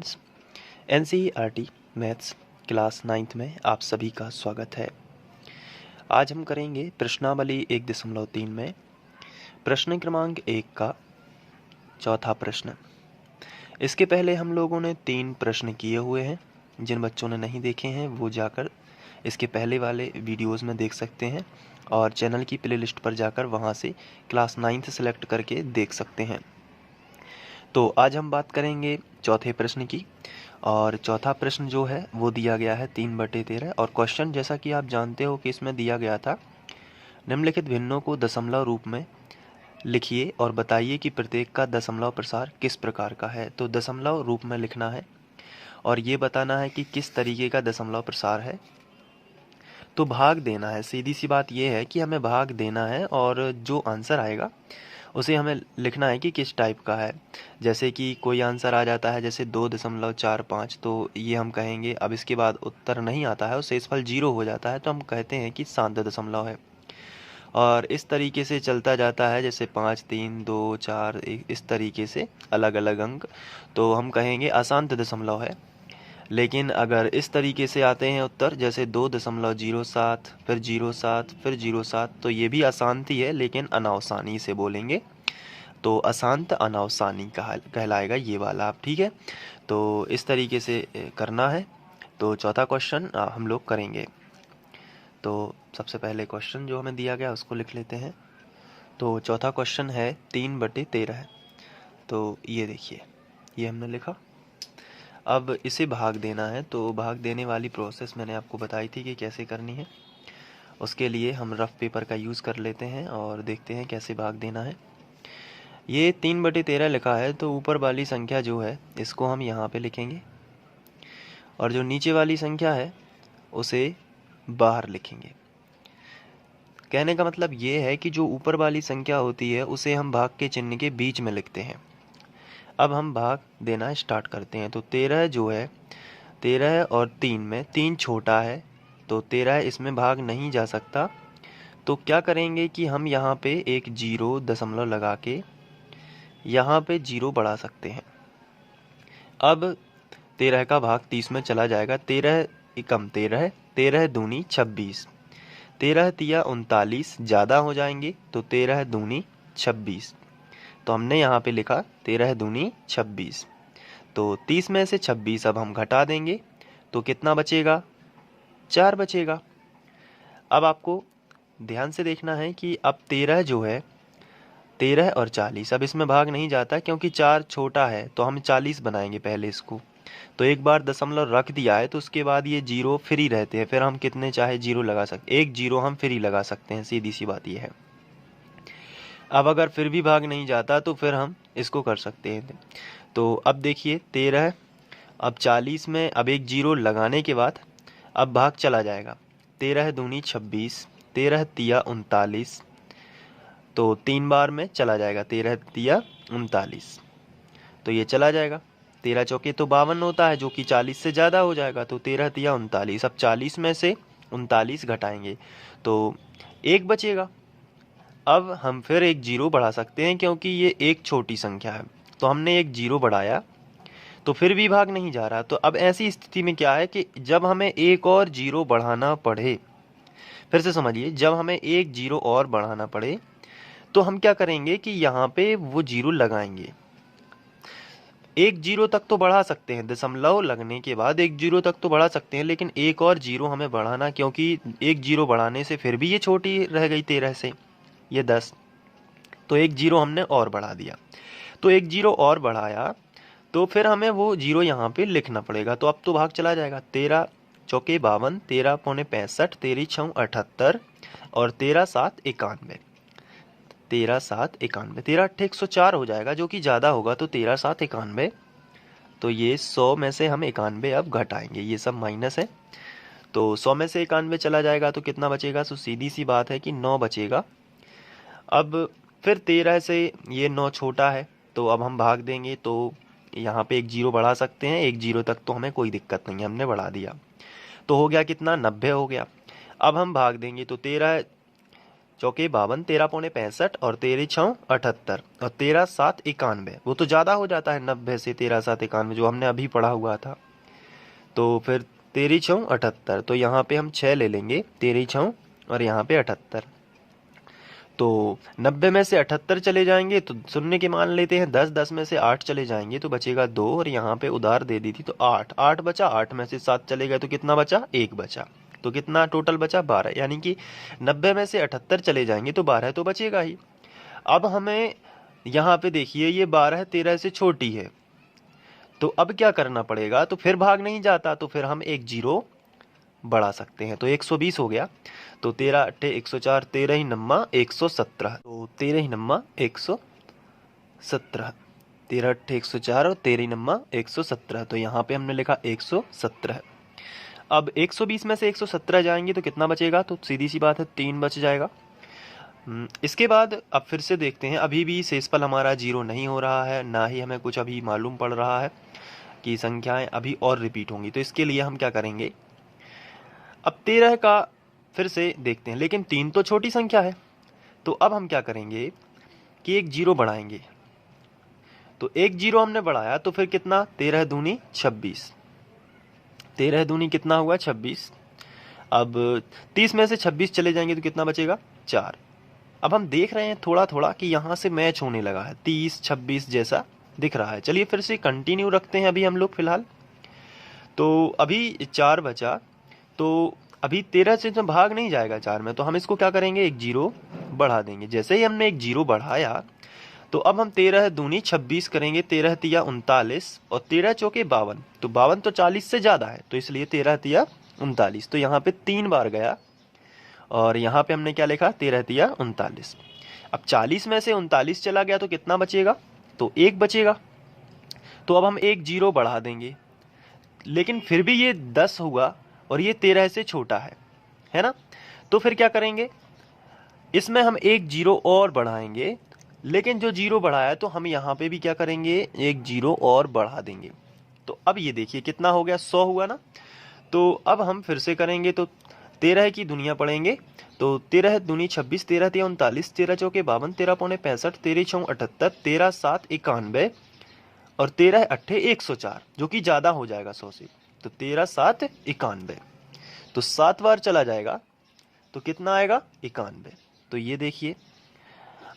Students, NCERT maths class 9th में आप सभी का स्वागत है। आज हम करेंगे प्रश्नावली 1.3 में प्रश्न क्रमांक 1 का चौथा प्रश्न। इसके पहले हम लोगों ने 3 प्रश्न किए हुए हैं। जिन बच्चों ने नहीं देखे हैं वो जाकर इसके पहले वाले वीडियोस में देख सकते हैं और चैनल की प्लेलिस्ट पर जाकर वहां से क्लास 9th सेलेक्ट करके देख सकते हैं। तो आज हम बात करेंगे चौथे प्रश्न की, और चौथा प्रश्न जो है वो दिया गया है 3/13 और क्वेश्चन जैसा कि आप जानते हो कि इसमें दिया गया था, निम्नलिखित भिन्नों को दशमलव रूप में लिखिए और बताइए कि प्रत्येक का दशमलव प्रसार किस प्रकार का है। तो दशमलव रूप में लिखना है और ये बताना है कि किस तरीके का दशमलव प्रसार है। तो भाग देना है, सीधी सी बात ये है कि हमें भाग देना है और जो आंसर आएगा उसे हमें लिखना है कि किस टाइप का है। जैसे कि कोई आंसर आ जाता है जैसे 2.45, तो ये हम कहेंगे, अब इसके बाद उत्तर नहीं आता है और शेषफल 0 हो जाता है तो हम कहते हैं कि शांत दशमलव है। और इस तरीके से चलता जाता है, जैसे 5, 3, 2, 4 इस तरीके से अलग अलग अंक, तो हम कहेंगे अशांत दशमलव है। लेकिन अगर इस तरीके से आते हैं उत्तर, जैसे 2.07, फिर 07, फिर 07, तो ये भी अशांति है लेकिन अनावसानी से बोलेंगे, तो अशांत अनावसानी कहलाएगा ये वाला। आप ठीक है, तो इस तरीके से करना है। तो चौथा क्वेश्चन हम लोग करेंगे। तो सबसे पहले क्वेश्चन जो हमें दिया गया उसको लिख लेते हैं। तो चौथा क्वेश्चन है 3/13। तो ये देखिए, ये हमने लिखा। अब इसे भाग देना है, तो भाग देने वाली प्रोसेस मैंने आपको बताई थी कि कैसे करनी है। उसके लिए हम रफ पेपर का यूज़ कर लेते हैं और देखते हैं कैसे भाग देना है। ये 3/13 लिखा है, तो ऊपर वाली संख्या जो है इसको हम यहाँ पे लिखेंगे और जो नीचे वाली संख्या है उसे बाहर लिखेंगे। कहने का मतलब ये है कि जो ऊपर वाली संख्या होती है उसे हम भाग के चिन्ह के बीच में लिखते हैं। अब हम भाग देना स्टार्ट करते हैं। तो 13 जो है, 13 और 3 में 3 छोटा है तो 13 इसमें भाग नहीं जा सकता। तो क्या करेंगे कि हम यहाँ पे एक 0 दशमलव लगा के यहाँ पे 0 बढ़ा सकते हैं। अब 13 का भाग 30 में चला जाएगा। 13 एकम 13, 13 दूनी 26, 13 तिया 39 ज़्यादा हो जाएंगे तो 13 दूनी 26। तो हमने यहाँ पे लिखा 13 दूनी 26। तो 30 में से 26 अब हम घटा देंगे तो कितना बचेगा? 4 बचेगा। अब आपको ध्यान से देखना है कि अब 13 जो है, 13 और 40 अब इसमें भाग नहीं जाता क्योंकि 4 छोटा है, तो हम 40 बनाएंगे पहले इसको। तो एक बार दशमलव रख दिया है तो उसके बाद ये 0 फ्री रहते हैं, फिर हम कितने चाहे 0 लगा सकते, एक 0 हम फ्री लगा सकते हैं, सीधी सी बात ये है। अब अगर फिर भी भाग नहीं जाता तो फिर हम इसको कर सकते हैं। तो अब देखिए 13, अब 40 में अब एक 0 लगाने के बाद अब भाग चला जाएगा। 13 दूनी 26, 13 तिया 39, तो 3 बार में चला जाएगा। 13 तिया 39, तो ये चला जाएगा। 13 चौके तो 52 होता है जो कि 40 से ज़्यादा हो जाएगा। तो 13 तिया 39, अब 40 में से 39 घटाएंगे तो 1 बचेगा। अब हम फिर एक 0 बढ़ा सकते हैं क्योंकि ये एक छोटी संख्या है, तो हमने एक 0 बढ़ाया तो फिर भी भाग नहीं जा रहा। तो अब ऐसी स्थिति में क्या है कि जब हमें एक और 0 बढ़ाना पड़े, फिर से समझिए, जब हमें एक 0 और बढ़ाना पड़े तो हम क्या करेंगे कि यहाँ पे वो 0 लगाएंगे। एक 0 तक तो बढ़ा सकते हैं, दशमलव लगने के बाद एक 0 तक तो बढ़ा सकते हैं, लेकिन एक और 0 हमें बढ़ाना, क्योंकि एक 0 बढ़ाने से फिर भी ये छोटी रह गई 13 से, ये 10, तो एक 0 हमने और बढ़ा दिया। तो एक 0 और बढ़ाया तो फिर हमें वो 0 यहाँ पे लिखना पड़ेगा। तो अब तो भाग चला जाएगा। 13 चौके 52, 13 पौने 65, 13 छः 78 और 13 7 91, 13 7 91, 13 अट्ठे 104 हो जाएगा जो कि ज़्यादा होगा। तो 13 7 91, तो ये 100 में से हम 91 अब घटाएंगे, ये सब माइनस है। तो 100 में से 91 चला जाएगा तो कितना बचेगा? तो सीधी सी बात है कि 9 बचेगा। अब फिर 13 से ये 9 छोटा है तो अब हम भाग देंगे, तो यहाँ पे एक 0 बढ़ा सकते हैं, एक 0 तक तो हमें कोई दिक्कत नहीं है, हमने बढ़ा दिया। तो हो गया कितना? 90 हो गया। अब हम भाग देंगे तो 13 चौके 52, 13 पौने 65 और 13 छः 78 और 13 7 91। वो तो ज़्यादा हो जाता है 90 से 13 7 91 जो हमने अभी पढ़ा हुआ था। तो फिर 13 छः 78, तो यहाँ पे हम 6 ले लेंगे, 13 छः और यहाँ पे 78। तो 90 में से 78 चले जाएंगे तो शून्य के मान लेते हैं 10, 10 में से 8 चले जाएंगे तो बचेगा 2 और यहाँ पे उधार दे दी थी तो 8, 8 बचा, 8 में से 7 चले गए तो कितना बचा, 1 बचा। तो कितना टोटल बचा, 12। यानी कि 90 में से 78 चले जाएंगे तो 12 तो बचेगा ही। अब हमें यहाँ पे देखिए ये 12 13 से छोटी है, तो अब क्या करना पड़ेगा, तो फिर भाग नहीं जाता तो फिर हम एक जीरो बढ़ा सकते हैं। तो 120 हो गया, तो 13 अट्ठे 104, 13 ही नम्मा 117, तो 13 ही नम्मा 117, 13 अट्ठे 104 और 13 ही नम्मा 117, तो यहाँ पे हमने लिखा 117। अब 120 में से 117 जाएंगे तो कितना बचेगा, तो सीधी सी बात है 3 बच जाएगा। इसके बाद अब फिर से देखते हैं, अभी भी शेषफल हमारा जीरो नहीं हो रहा है, ना ही हमें कुछ अभी मालूम पड़ रहा है कि संख्याएं अभी और रिपीट होंगी। तो इसके लिए हम क्या करेंगे, अब 13 का फिर से देखते हैं, लेकिन 3 तो छोटी संख्या है, तो अब हम क्या करेंगे कि एक जीरो बढ़ाएंगे। तो एक जीरो हमने बढ़ाया तो फिर कितना, 13 दूनी 26, 13 दूनी कितना हुआ 26। अब 30 में से 26 चले जाएंगे तो कितना बचेगा, 4। अब हम देख रहे हैं थोड़ा थोड़ा कि यहाँ से मैच होने लगा है, 30 26 जैसा दिख रहा है। चलिए फिर से कंटिन्यू रखते हैं अभी हम लोग फिलहाल। तो अभी 4 बचा, तो अभी 13 से तो भाग नहीं जाएगा 4 में, तो हम इसको क्या करेंगे, एक जीरो बढ़ा देंगे। जैसे ही हमने एक जीरो बढ़ाया तो अब हम 13 दूनी 26 करेंगे, 13 तिया 39 और 13 चौके 52, तो 52 तो 40 से ज़्यादा है, तो इसलिए 13 तिया 39, तो यहाँ पे 3 बार गया और यहाँ पे हमने क्या लिखा, 13 तिया 39। अब 40 में से 39 चला गया तो कितना बचेगा, तो 1 बचेगा। तो अब हम एक जीरो बढ़ा देंगे, लेकिन फिर भी ये 10 हुआ और ये 13 से छोटा है ना। तो फिर क्या करेंगे, इसमें हम एक जीरो और बढ़ाएंगे, लेकिन जो जीरो बढ़ाया तो हम यहाँ पे भी क्या करेंगे, एक जीरो और बढ़ा देंगे। तो अब ये देखिए कितना हो गया, 100 हुआ ना। तो अब हम फिर से करेंगे, तो 13 की दुनिया पढ़ेंगे, तो 13 दूनी 26, 13 तिया 39, 13 चौके 52, 13 पौने 65, 13 छः 78, 13 7 91 और 13 अट्ठे 104, जो कि ज़्यादा हो जाएगा 100 से, तो 13 7 91, तो 7 बार चला जाएगा तो कितना आएगा, 91। तो ये देखिए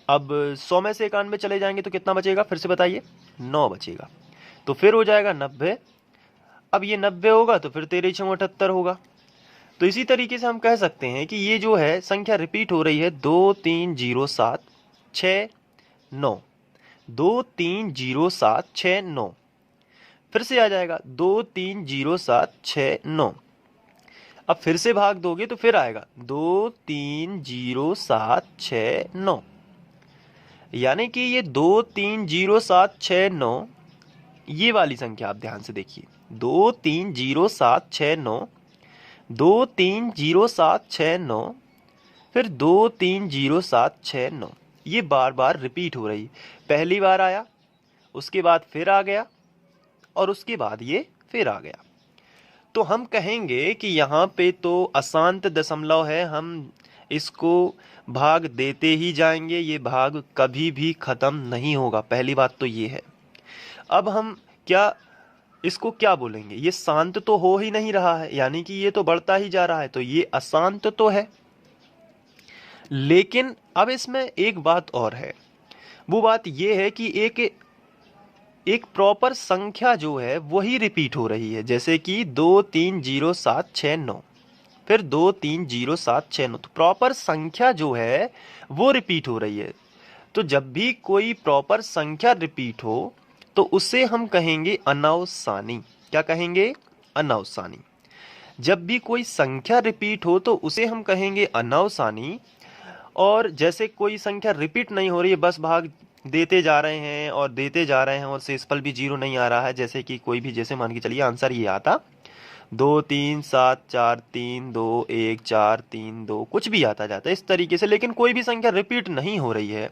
अब 100 में से 91 चले जाएंगे तो कितना बचेगा, फिर से बताइए, 9 बचेगा। तो फिर हो जाएगा 90। अब ये 90 होगा तो फिर 13 छः 78 होगा। तो इसी तरीके से हम कह सकते हैं कि ये जो है संख्या रिपीट हो रही है, 2 3 0 7 6 9, 2 3 0 7 6 9, फिर से आ जाएगा 2 3 0 7 6 9। अब फिर से भाग दोगे तो फिर आएगा 2 3 0 7 6 9, यानी कि ये 2 3 0 7 6 9, ये वाली संख्या आप ध्यान से देखिए, 2 3 0 7 6 9, 2 3 0 7 6 9, फिर 2 3 0 7 6 9, ये बार बार रिपीट हो रही। पहली बार आया, उसके बाद फिर आ गया और उसके बाद ये फिर आ गया। तो हम कहेंगे कि यहाँ पे तो अशांत दशमलव है, हम इसको भाग देते ही जाएंगे, ये भाग कभी भी खत्म नहीं होगा। पहली बात तो ये है। अब हम क्या इसको क्या बोलेंगे, ये शांत तो हो ही नहीं रहा है, यानी कि ये तो बढ़ता ही जा रहा है, तो ये अशांत तो है। लेकिन अब इसमें एक बात और है, वो बात ये है कि एक प्रॉपर संख्या जो है वही रिपीट हो रही है। जैसे कि 2 3 0 7 6 9, फिर 2 3 0 7 6 9, तो प्रॉपर संख्या जो है वो रिपीट हो रही है। तो जब भी कोई प्रॉपर संख्या रिपीट हो तो उसे हम कहेंगे अनावसानी। क्या कहेंगे, अनावसानी। जब भी कोई संख्या रिपीट हो तो उसे हम कहेंगे अनावसानी। और जैसे कोई संख्या रिपीट नहीं हो रही है, बस भाग देते जा रहे हैं और देते जा रहे हैं और शेषफल भी जीरो नहीं आ रहा है, जैसे कि कोई भी, जैसे मान के चलिए आंसर ये आता 2 3 7 4 3 2 1 4 3 2, कुछ भी आता जाता है इस तरीके से, लेकिन कोई भी संख्या रिपीट नहीं हो रही है,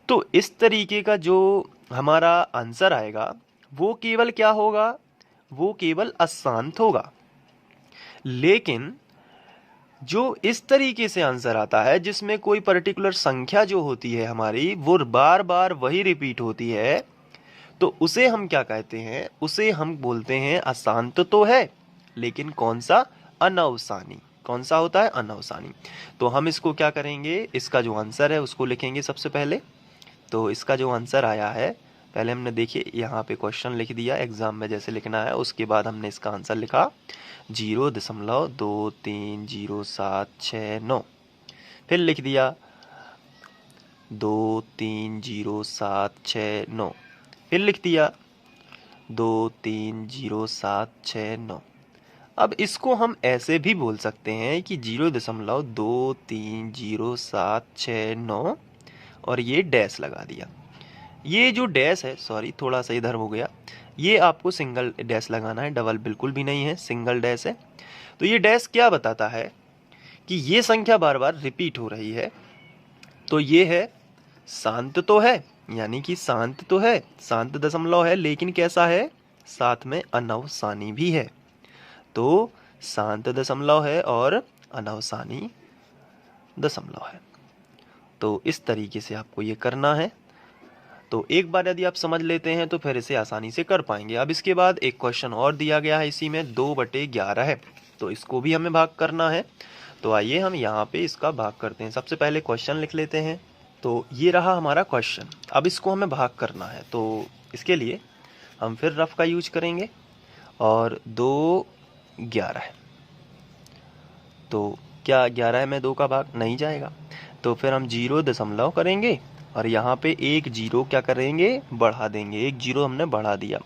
तो इस तरीके का जो हमारा आंसर आएगा वो केवल क्या होगा, वो केवल अशांत होगा। लेकिन जो इस तरीके से आंसर आता है जिसमें कोई पर्टिकुलर संख्या जो होती है हमारी वो बार बार वही रिपीट होती है, तो उसे हम क्या कहते हैं? उसे हम बोलते हैं अशांत तो है, लेकिन कौन सा? अनवसानी। कौन सा होता है? अनवसानी। तो हम इसको क्या करेंगे? इसका जो आंसर है उसको लिखेंगे सबसे पहले। तो इसका जो आंसर आया है, पहले हमने देखिए यहाँ पे क्वेश्चन लिख दिया एग्जाम में जैसे लिखना है, उसके बाद हमने इसका आंसर लिखा 0.230769। फिर लिख दिया 230769। फिर लिख दिया 230769। अब इसको हम ऐसे भी बोल सकते हैं कि 0.230769 और ये डैश लगा दिया। ये जो डैश है, सॉरी थोड़ा सा इधर हो गया, ये आपको सिंगल डैश लगाना है, डबल बिल्कुल भी नहीं है, सिंगल डैश है। तो ये डैश क्या बताता है कि ये संख्या बार बार रिपीट हो रही है, तो ये है शांत तो है, यानी कि शांत तो है, शांत दशमलव है, लेकिन कैसा है? साथ में अनवसानी भी है। तो शांत दशमलव है और अनवसानी दशमलव है। तो इस तरीके से आपको ये करना है। तो एक बार यदि आप समझ लेते हैं तो फिर इसे आसानी से कर पाएंगे। अब इसके बाद एक क्वेश्चन और दिया गया है, इसी में 2/11 है, तो इसको भी हमें भाग करना है। तो आइए हम यहाँ पे इसका भाग करते हैं। सबसे पहले क्वेश्चन लिख लेते हैं। तो ये रहा हमारा क्वेश्चन। अब इसको हमें भाग करना है, तो इसके लिए हम फिर रफ का यूज करेंगे और 2/11 है। तो क्या 11 में 2 का भाग नहीं जाएगा? तो फिर हम 0 दशमलव करेंगे और यहाँ पे एक 0 क्या करेंगे? बढ़ा देंगे। एक 0 हमने बढ़ा दिया,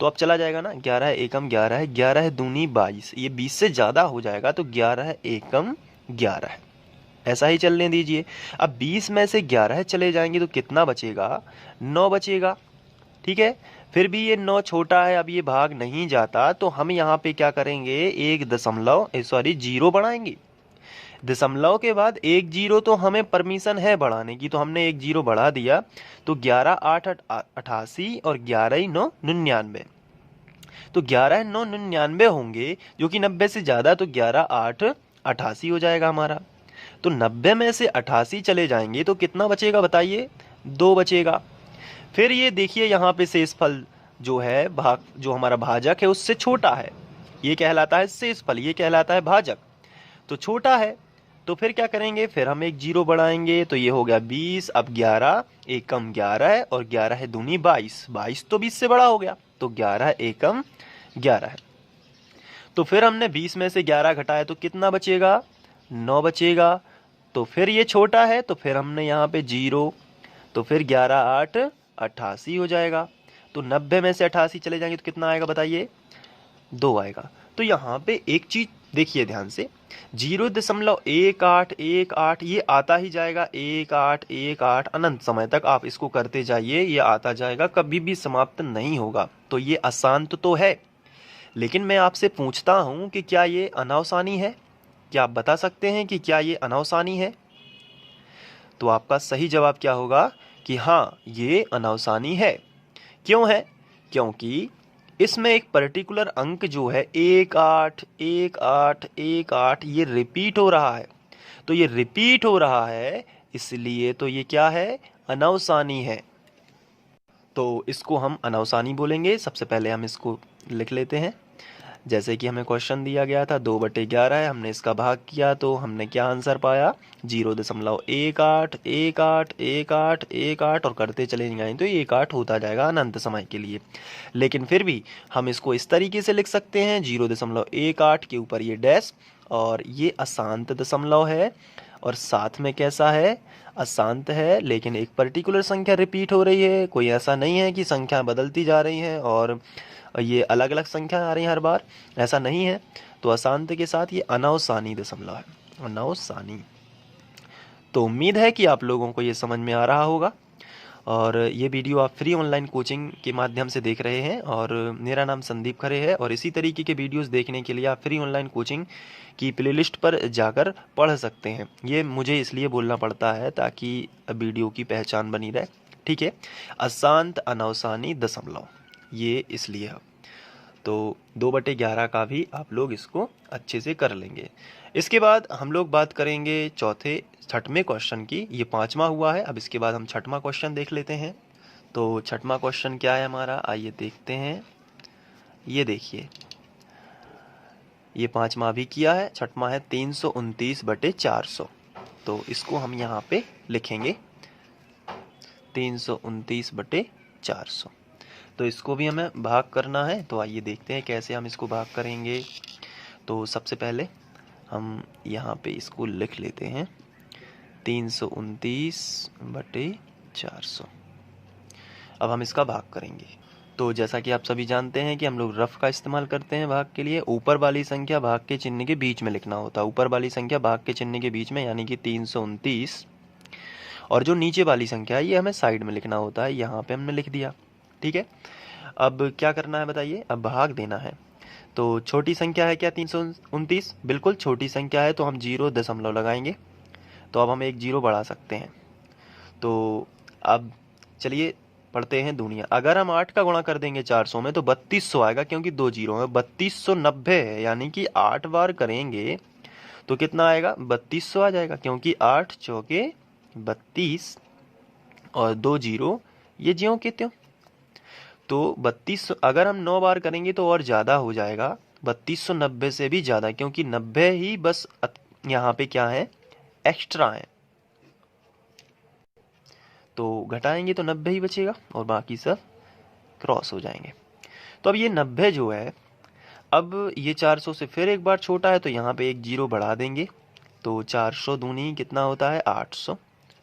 तो अब चला जाएगा ना। 11 एकम 11 है, 11 है दूनी 22, ये 20 से ज़्यादा हो जाएगा, तो 11 एकम 11 है। ऐसा ही चलने दीजिए। अब 20 में से 11 चले जाएंगे तो कितना बचेगा? 9 बचेगा। ठीक है, फिर भी ये 9 छोटा है, अब ये भाग नहीं जाता, तो हम यहाँ पे क्या करेंगे? एक दशमलव सॉरी 0 बढ़ाएंगे। दशमलव के बाद एक 0 तो हमें परमिशन है बढ़ाने की, तो हमने एक 0 बढ़ा दिया। तो 11 8 88 और 11 9 99। तो 11 9 99 होंगे, जो कि 90 से ज़्यादा, तो 11 8 88 हो जाएगा हमारा। तो 90 में से 88 चले जाएंगे तो कितना बचेगा बताइए? 2 बचेगा। फिर ये देखिए यहाँ पे शेषफल जो है, भाग जो हमारा भाजक है उससे छोटा है, ये कहलाता है शेषफल, ये कहलाता है भाजक, तो छोटा है। तो फिर क्या करेंगे? फिर हम एक 0 बढ़ाएंगे, तो ये हो गया 20। अब 11 एकम 11 है और 11 है दूनी 22, 22 तो 20 से बड़ा हो गया, तो 11 एकम 11 है। तो फिर हमने 20 में से 11 घटाया तो कितना बचेगा? 9 बचेगा। तो फिर ये छोटा है, तो फिर हमने यहाँ पे 0, तो फिर 11 8 88 हो जाएगा। तो 90 में से 88 चले जाएंगे तो कितना आएगा बताइए? 2 आएगा। तो यहाँ पे एक चीज देखिए ध्यान से, 0.1818 ये आता ही जाएगा, 1818 अनंत समय तक आप इसको करते जाइए, ये आता जाएगा, कभी भी समाप्त नहीं होगा। तो ये अशांत तो है, लेकिन मैं आपसे पूछता हूँ कि क्या ये अनवसानी है? क्या आप बता सकते हैं कि क्या ये अनवसानी है? तो आपका सही जवाब क्या होगा? कि हाँ, ये अनवसानी है। क्यों है? क्योंकि इसमें एक पर्टिकुलर अंक जो है 181818 ये रिपीट हो रहा है। तो ये रिपीट हो रहा है, इसलिए तो ये क्या है? अनवसानी है। तो इसको हम अनवसानी बोलेंगे। सबसे पहले हम इसको लिख लेते हैं। जैसे कि हमें क्वेश्चन दिया गया था 2/11 है, हमने इसका भाग किया तो हमने क्या आंसर पाया? 0.181818 और करते चले जाएंगे तो ये 18 होता जाएगा अनंत समय के लिए। लेकिन फिर भी हम इसको इस तरीके से लिख सकते हैं 0.18 के ऊपर ये डैश, और ये अशांत दशमलव है, और साथ में कैसा है? अशांत है, लेकिन एक पर्टिकुलर संख्या रिपीट हो रही है। कोई ऐसा नहीं है कि संख्या बदलती जा रही हैं और ये अलग अलग संख्या आ रही है हर बार, ऐसा नहीं है। तो अशांत के साथ ये अनवसानी दशमलव है, अनवसानी। तो उम्मीद है कि आप लोगों को ये समझ में आ रहा होगा। और ये वीडियो आप फ्री ऑनलाइन कोचिंग के माध्यम से देख रहे हैं, और मेरा नाम संदीप खरे है। और इसी तरीके के वीडियोस देखने के लिए आप फ्री ऑनलाइन कोचिंग की प्लेलिस्ट पर जाकर पढ़ सकते हैं। ये मुझे इसलिए बोलना पड़ता है ताकि वीडियो की पहचान बनी रहे। ठीक है, अशांत अनवसानी दशमलव, ये इसलिए है। तो 2/11 का भी आप लोग इसको अच्छे से कर लेंगे। इसके बाद हम लोग बात करेंगे छठवें क्वेश्चन की। ये 5वां हुआ है। अब इसके बाद हम 6वां क्वेश्चन देख लेते हैं। तो 6वां क्वेश्चन क्या है हमारा, आइए देखते हैं। ये देखिए, ये 5वां भी किया है। 6वां है 329/400। तो इसको हम यहाँ पे लिखेंगे 329/400। तो इसको भी हमें भाग करना है। तो आइए देखते हैं कैसे हम इसको भाग करेंगे। तो सबसे पहले हम यहाँ पे इसको लिख लेते हैं 329/400। अब हम इसका भाग करेंगे। तो जैसा कि आप सभी जानते हैं कि हम लोग रफ का इस्तेमाल करते हैं भाग के लिए। ऊपर वाली संख्या भाग के चिन्ह के बीच में लिखना होता है। ऊपर वाली संख्या भाग के चिन्ह के बीच में, यानी कि 329, और जो नीचे वाली संख्या है ये हमें साइड में लिखना होता है। यहाँ पे हमने लिख दिया, ठीक है। अब क्या करना है बताइए, अब भाग देना है। तो छोटी संख्या है क्या 329? बिल्कुल छोटी संख्या है, तो हम 0 दशमलव लगाएंगे। तो अब हम एक 0 बढ़ा सकते हैं। तो अब चलिए पढ़ते हैं दूनिया। अगर हम 8 का गुणा कर देंगे 400 में तो 3200 आएगा, क्योंकि 2 0 है। 3290 है, यानी कि 8 बार करेंगे तो कितना आएगा, 3200 आ जाएगा। क्योंकि 8 चौके 32 और 2 0 ये ज्यों के त्यों। तो 3200 अगर हम 9 बार करेंगे तो और ज़्यादा हो जाएगा, 3290 से भी ज़्यादा, क्योंकि 90 ही बस यहाँ पे क्या है, एक्स्ट्रा है। तो घटाएंगे तो 90 ही बचेगा और बाकी सब क्रॉस हो जाएंगे। तो अब ये 90 जो है, अब ये 400 से फिर एक बार छोटा है, तो यहाँ पे एक 0 बढ़ा देंगे। तो 400 दूनी कितना होता है, 800,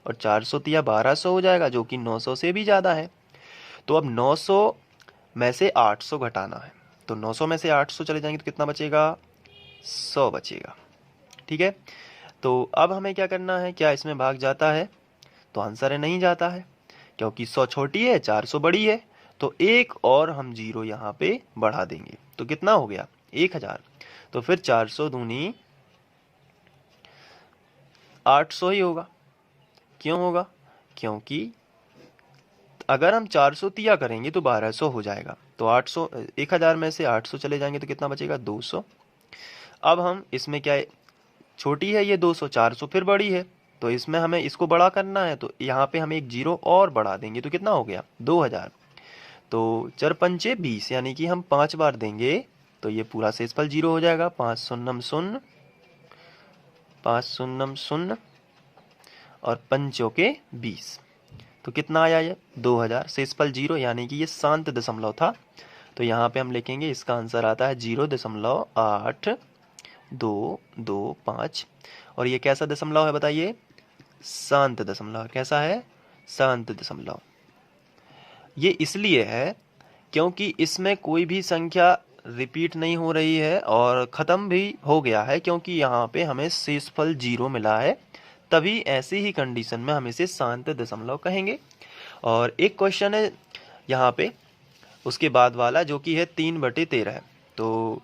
और 400 तिया 1200 हो जाएगा, जो कि 900 से भी ज़्यादा है। तो अब 900 में से 800 घटाना है। तो 900 में से 800 चले जाएंगे तो कितना बचेगा, 100 बचेगा, ठीक है। तो अब हमें क्या करना है, क्या इसमें भाग जाता है? तो आंसर है नहीं जाता है, क्योंकि 100 छोटी है, 400 बड़ी है। तो एक और हम 0 यहाँ पे बढ़ा देंगे, तो कितना हो गया, 1000। तो फिर 400 दूनी 800 ही होगा। क्यों होगा, क्योंकि अगर हम 400 तिया करेंगे तो 1200 हो जाएगा। तो 800 1000 में से 800 चले जाएंगे तो कितना बचेगा, 200। अब हम इसमें क्या है, छोटी है ये 200, 400 फिर बड़ी है, तो इसमें हमें इसको बड़ा करना है। तो यहाँ पे हम एक 0 और बढ़ा देंगे तो कितना हो गया, 2000। तो 4 पंचे 20, यानी कि हम 5 बार देंगे तो ये पूरा शेषफल 0 हो जाएगा। 5 शून्यम शून्य, 5 शून्यम शून्य, और पंचों के 20। तो कितना आया ये, 2000। शेषफल 0, यानी कि ये शांत दशमलव था। तो यहाँ पे हम लिखेंगे, इसका आंसर आता है 0.8225। और ये कैसा दशमलव है बताइए, शांत दशमलव। कैसा है, शांत दशमलव। ये इसलिए है क्योंकि इसमें कोई भी संख्या रिपीट नहीं हो रही है और ख़त्म भी हो गया है, क्योंकि यहाँ पे हमें शेषफल 0 मिला है। तभी ऐसी ही कंडीशन में हम इसे शांत दशमलव कहेंगे। और एक क्वेश्चन है यहाँ पे उसके बाद वाला, जो कि है 3/13। तो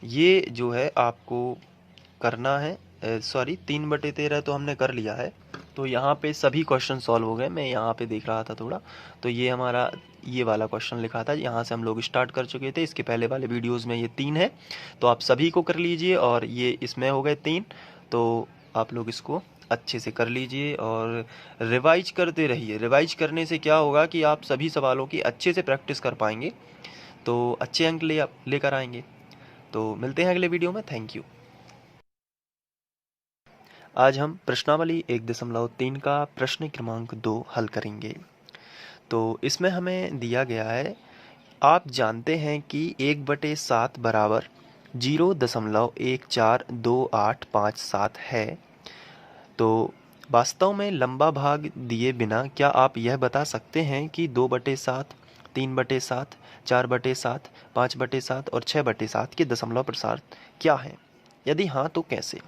ये जो है आपको करना है, सॉरी 3/13 तो हमने कर लिया है। तो यहाँ पे सभी क्वेश्चन सॉल्व हो गए। मैं यहाँ पे देख रहा था थोड़ा, तो ये हमारा ये वाला क्वेश्चन लिखा था, यहाँ से हम लोग स्टार्ट कर चुके थे। इसके पहले वाले वीडियोस में ये 3 है, तो आप सभी को कर लीजिए। और ये इसमें हो गए 3, तो आप लोग इसको अच्छे से कर लीजिए और रिवाइज करते रहिए। रिवाइज करने से क्या होगा कि आप सभी सवालों की अच्छे से प्रैक्टिस कर पाएंगे, तो अच्छे अंक लेकर आएंगे। तो मिलते हैं अगले वीडियो में। Thank you. आज हम प्रश्नावली 1.3 का प्रश्न क्रमांक 2 हल करेंगे। तो इसमें हमें दिया गया है, आप जानते हैं कि 1/7 बराबर 0.142857 है। तो वास्तव में लंबा भाग दिए बिना क्या आप यह बता सकते हैं कि 2/7, 3/7, 4/7, 5/7 और 6/7 के दशमलव प्रसार क्या हैं? यदि हाँ तो कैसे?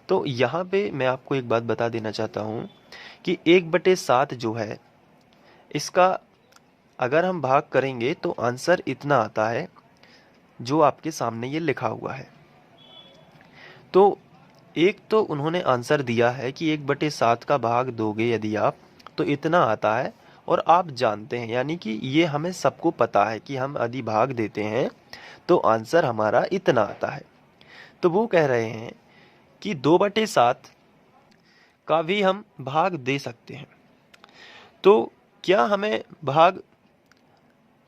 तो यहाँ पे मैं आपको एक बात बता देना चाहता हूँ कि 1/7 जो है, इसका अगर हम भाग करेंगे तो आंसर इतना आता है जो आपके सामने ये लिखा हुआ है। तो एक तो उन्होंने आंसर दिया है कि 1/7 का भाग दोगे यदि आप, तो इतना आता है। और आप जानते हैं, यानी कि ये हमें सबको पता है कि हम यदि भाग देते हैं तो आंसर हमारा इतना आता है। तो वो कह रहे हैं कि 2/7 का भी हम भाग दे सकते हैं। तो क्या हमें भाग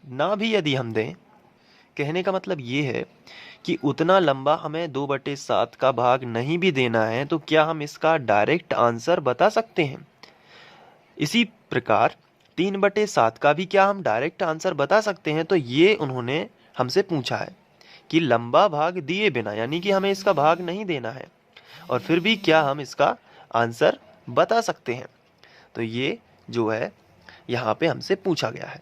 ना भी यदि हम दें, कहने का मतलब ये है कि उतना लंबा हमें 2/7 का भाग नहीं भी देना है, तो क्या हम इसका डायरेक्ट आंसर बता सकते हैं? इसी प्रकार 3/7 का भी क्या हम डायरेक्ट आंसर बता सकते हैं? तो ये उन्होंने हमसे पूछा है कि लंबा भाग दिए बिना, यानी कि हमें इसका भाग नहीं देना है, और फिर भी क्या हम इसका आंसर बता सकते हैं? तो ये जो है यहाँ पे हमसे पूछा गया है।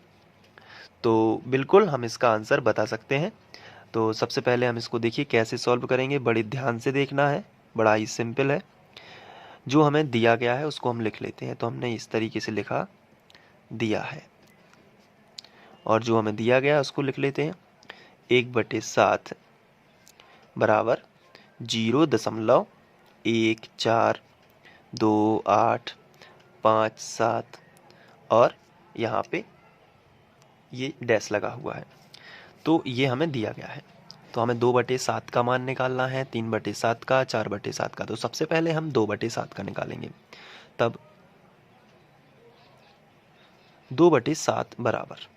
तो बिल्कुल हम इसका आंसर बता सकते हैं। तो सबसे पहले हम इसको देखिए कैसे सॉल्व करेंगे, बड़े ध्यान से देखना है, बड़ा ही सिंपल है। जो हमें दिया गया है उसको हम लिख लेते हैं। तो हमने इस तरीके से लिखा, दिया है, और जो हमें दिया गया है उसको लिख लेते हैं। 1/7 बराबर 0.142857 और यहाँ पे ये डैश लगा हुआ है। तो ये हमें दिया गया है। तो हमें 2/7 का मान निकालना है, 3/7 का, 4/7 का। तो सबसे पहले हम 2/7 का निकालेंगे। तब 2/7 बराबर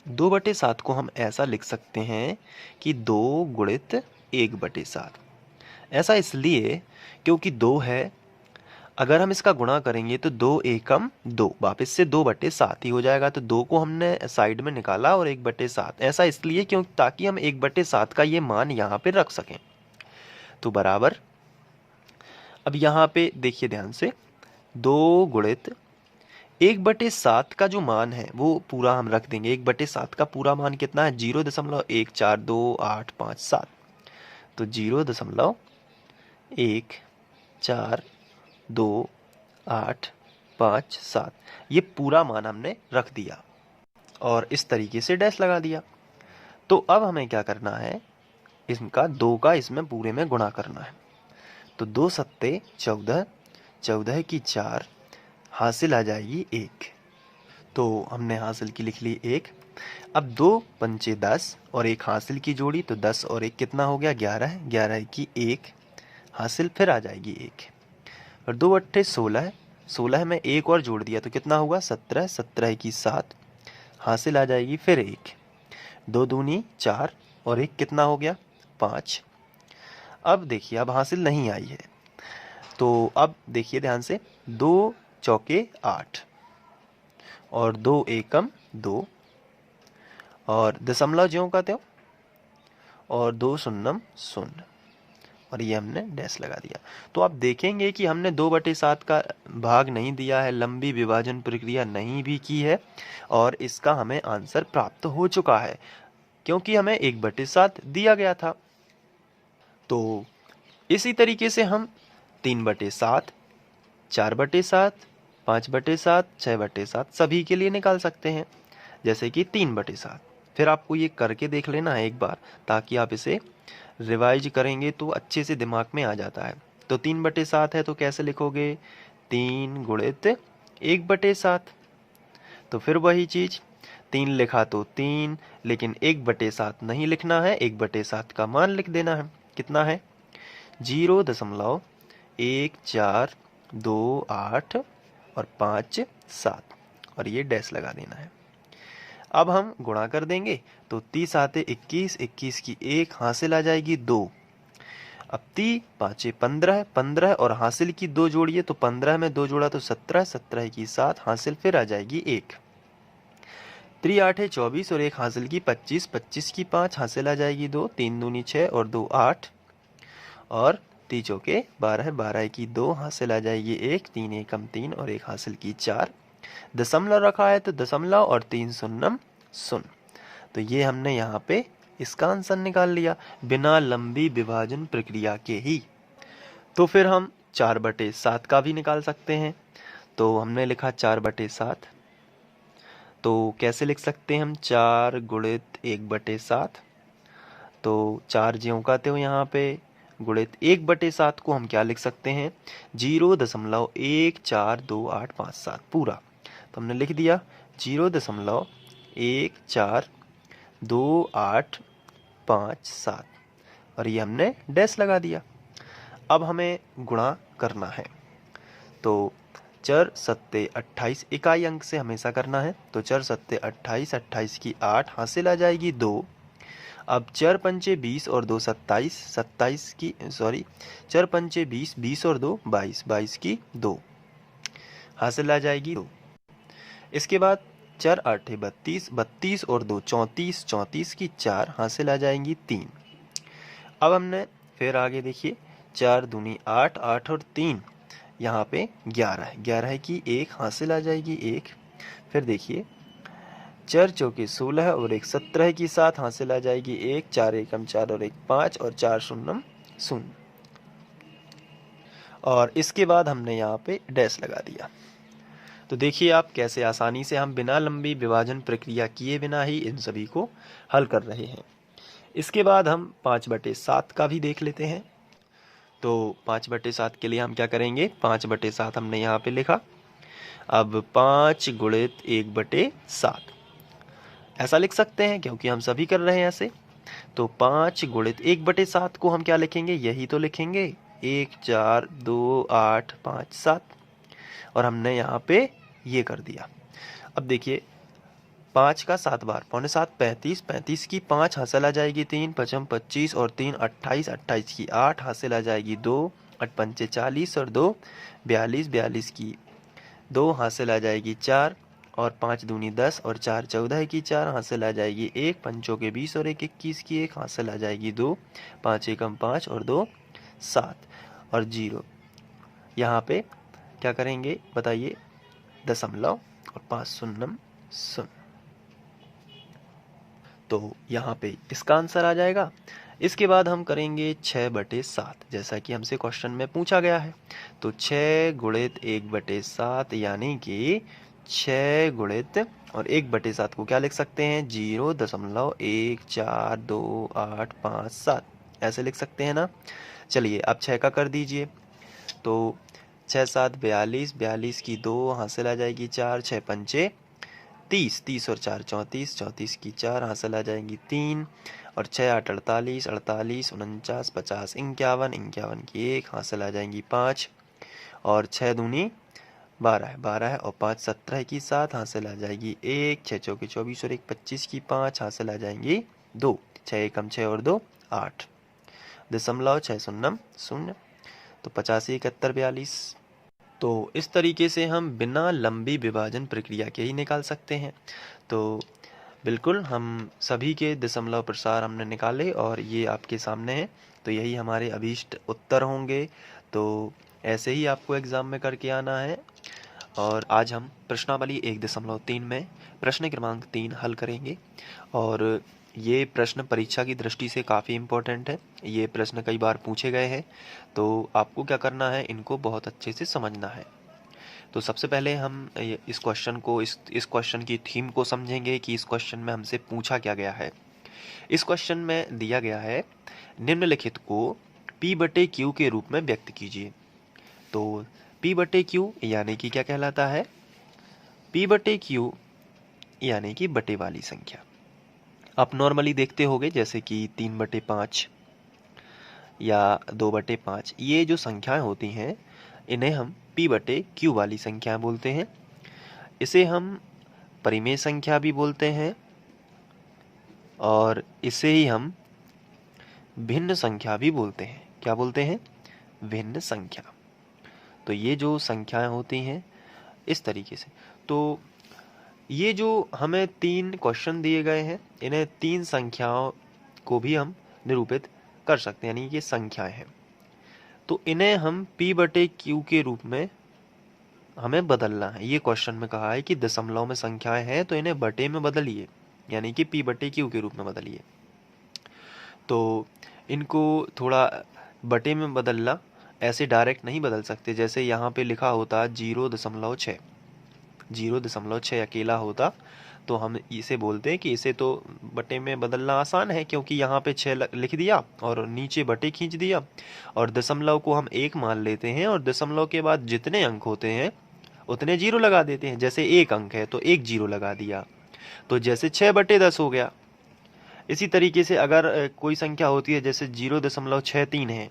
2/7 को हम ऐसा लिख सकते हैं कि 2 गुणित 1/7। ऐसा इसलिए क्योंकि 2 है, अगर हम इसका गुणा करेंगे तो 2 एकम 2, वापस से 2/7 ही हो जाएगा। तो 2 को हमने साइड में निकाला और 1/7, ऐसा इसलिए क्यों, ताकि हम 1/7 का ये मान यहाँ पे रख सकें। तो बराबर, अब यहाँ पे देखिए ध्यान से, 2 गुणित 1/7 का जो मान है वो पूरा हम रख देंगे। 1/7 का पूरा मान कितना है? 0.142857। तो 0.142857 ये पूरा मान हमने रख दिया और इस तरीके से डैश लगा दिया। तो अब हमें क्या करना है, इनका 2 का इसमें पूरे में गुणा करना है। तो 2 सत्ते 14, 14 की 4, हासिल आ जाएगी 1। तो हमने हासिल की लिख ली 1। अब 2 पंचे 10 और 1 हासिल की जोड़ी, तो 10 और 1 कितना हो गया? 11। 11 की 1 हासिल फिर आ जाएगी 1, और 2 अट्ठे 16, 16 में 1 और जोड़ दिया तो कितना हुआ? 17, 17 की 7 हासिल आ जाएगी फिर 1। 2 दूनी 4 और 1 कितना हो गया? 5। अब देखिए, अब हासिल नहीं आई है, तो अब देखिए ध्यान से, 2 चौके 8 और 2 एकम 2 और दशमलव ज्यों का त्यों और 2 शून्यम 0, और ये हमने डैश लगा दिया। तो आप देखेंगे कि हमने 2/7 का भाग नहीं दिया है, लंबी विभाजन प्रक्रिया नहीं भी की है, और इसका हमें आंसर प्राप्त हो चुका है क्योंकि हमें 1/7 दिया गया था। तो इसी तरीके से हम 3/7, 4/7, 5/7, 6/7 सभी के लिए निकाल सकते हैं। जैसे कि 3/7, फिर आपको ये करके देख लेना है एक बार, ताकि आप इसे रिवाइज करेंगे तो अच्छे से दिमाग में आ जाता है। तो 3/7 है तो कैसे लिखोगे? 3 गुणित 1/7। तो फिर वही चीज, 3 लिखा तो 3, लेकिन 1/7 नहीं लिखना है, 1/7 का मान लिख देना है। कितना है? 0.1428 और 5 7, और ये डैश लगा देना है। अब हम गुणा कर देंगे तो 30 आते 21, 21 की 1 हासिल आ जाएगी 2। अब 30 5 15, 15 और हासिल की 2 जोड़िए तो 15 में 2 जोड़ा तो 17, 17 की 7 हासिल फिर आ जाएगी 1। 3 8 24 और 1 हासिल की 25, 25 की 5 हासिल आ जाएगी 2, 3 दूनी 6 और 2 8, और 3 चौके 12, 12 की 2 हासिल आ जाएगी 1, 3 एकम 3 और 1 हासिल की 4। दशमलव रखा है तो दशमलव और 3 शून्यम 0। तो ये हमने यहाँ पे इसका आंसर निकाल लिया बिना लंबी विभाजन प्रक्रिया के ही। तो फिर हम 4/7 का भी निकाल सकते हैं। तो हमने लिखा 4/7, तो कैसे लिख सकते हैं हम? 4 गुणित 1/7। तो 4 ज्यों का त्यों यहाँ पे, गुणित 1/7 को हम क्या लिख सकते हैं? 0.142857 पूरा। तो हमने लिख दिया 0.142857 और ये हमने डैश लगा दिया। अब हमें गुणा करना है, तो चर सत्ते 28 इकाई अंक से हमेशा करना है। तो चर सत्ते 28, 28 की 8, हासिल आ जाएगी 2। अब चर पंचे 20 और 2 27, 27 की चर पंचे 20, 20 और 2 22, 22 की 2, हासिल आ जाएगी 2। इसके बाद चर 8 32, 32 और 2 34, 34 की 4, हासिल आ जाएंगी 3। अब हमने फिर आगे देखिए, 4 दूनी 8, 8 और 3 यहाँ पे 11 है, 11 की 1, हासिल आ जाएगी 1। फिर देखिए, चर चौके 16 और 1 17 की 7, हासिल आ जाएगी 1। 4 एकम 4 और 1 5 और 4 शून्यम 0। और इसके बाद हमने यहाँ पे डैश लगा दिया। तो देखिए आप कैसे आसानी से हम बिना लंबी विभाजन प्रक्रिया किए बिना ही इन सभी को हल कर रहे हैं। इसके बाद हम 5/7 का भी देख लेते हैं। तो 5/7 के लिए हम क्या करेंगे, 5/7 हमने यहाँ पे लिखा। अब 5 गुणित 1/7 ऐसा लिख सकते हैं, क्योंकि हम सभी कर रहे हैं ऐसे। तो 5 गुणित 1/7 को हम क्या लिखेंगे, यही तो लिखेंगे, 1 4 2 8 5 7, और हमने यहाँ पे ये कर दिया। अब देखिए, 5 का 7 बार 7 35, 35 की 5, हासिल आ जाएगी 3, 5 25 और 3 28, 28 की 8, हासिल आ जाएगी 2, 8 पंचे 40 और 2 42, 42 की 2, हासिल आ जाएगी 4, और 5 दूनी 10 और 4 14 की 4, हासिल आ जाएगी 1, पंचों के 20 और 1 21 की 1, हासिल आ जाएगी 2, 5 एकम 5 और 2 7 और 0। यहाँ पे क्या करेंगे बताइए, दशमलव और 5 शून्यम 0। तो यहाँ पे इसका आंसर आ जाएगा। इसके बाद हम करेंगे 6/7, जैसा कि हमसे क्वेश्चन में पूछा गया है। तो 6 गुणित 1/7 यानी कि 6 गुणित और 1/7 को क्या लिख सकते हैं, 0.142857 ऐसे लिख सकते हैं ना। चलिए अब 6 का कर दीजिए। तो 6 7 42, 42 की 2, हासिल आ जाएगी 4, 6 पंचे 30, 30 और 4 34, 34 की 4, हासिल आ जाएंगी 3, और 6 8 48, 48 49 50 51, 51 की 1, हासिल आ जाएंगी 5, और 6 दूनी 12 है, 12 है, और 5 17 की 7, हासिल आ जाएगी 1, 6 चौके 24 और 1 25 की 5, हासिल आ जाएंगी 2, 6 एकम 6 और 2 8, 6 शून्यम 0। तो 85 71 42। तो इस तरीके से हम बिना लंबी विभाजन प्रक्रिया के ही निकाल सकते हैं। तो बिल्कुल हम सभी के दशमलव प्रसार हमने निकाले और ये आपके सामने है। तो यही हमारे अभीष्ट उत्तर होंगे। तो ऐसे ही आपको एग्ज़ाम में करके आना है। और आज हम प्रश्नावली 1.3 में प्रश्न क्रमांक 3 हल करेंगे। और ये प्रश्न परीक्षा की दृष्टि से काफ़ी इम्पोर्टेंट है। ये प्रश्न कई बार पूछे गए हैं, तो आपको क्या करना है, इनको बहुत अच्छे से समझना है। तो सबसे पहले हम इस क्वेश्चन को इस क्वेश्चन की थीम को समझेंगे कि इस क्वेश्चन में हमसे पूछा क्या गया है। इस क्वेश्चन में दिया गया है, निम्नलिखित को P/Q के रूप में व्यक्त कीजिए। तो P/Q यानी कि क्या कहलाता है, P/Q यानी कि बटे वाली संख्या। आप नॉर्मली देखते होंगे जैसे कि 3/5 या 2/5, ये जो संख्याएं होती हैं इन्हें हम P/Q वाली संख्या बोलते हैं। इसे हम परिमेय संख्या भी बोलते हैं और इसे ही हम भिन्न संख्या भी बोलते हैं। क्या बोलते हैं, भिन्न संख्या। तो ये जो संख्याएं होती हैं इस तरीके से। तो ये जो हमें 3 क्वेश्चन दिए गए हैं, इन्हें 3 संख्याओं को भी हम निरूपित कर सकते हैं, यानी ये संख्याएं हैं। तो इन्हें हम P/Q के रूप में हमें बदलना है। ये क्वेश्चन में कहा है कि दशमलव में संख्याएं हैं तो इन्हें बटे में बदलिए, यानी कि P/Q के रूप में बदलिए। तो इनको थोड़ा बटे में बदलना, ऐसे डायरेक्ट नहीं बदल सकते। जैसे यहाँ पे लिखा होता 0.6, 0.6 अकेला होता तो हम इसे बोलते हैं कि इसे तो बटे में बदलना आसान है, क्योंकि यहाँ पे 6 लिख दिया और नीचे बटे खींच दिया, और दशमलव को हम 1 मान लेते हैं, और दशमलव के बाद जितने अंक होते हैं उतने जीरो लगा देते हैं। जैसे 1 अंक है तो 1 जीरो लगा दिया, तो जैसे 6/10 हो गया। इसी तरीके से अगर कोई संख्या होती है जैसे 0.63 है,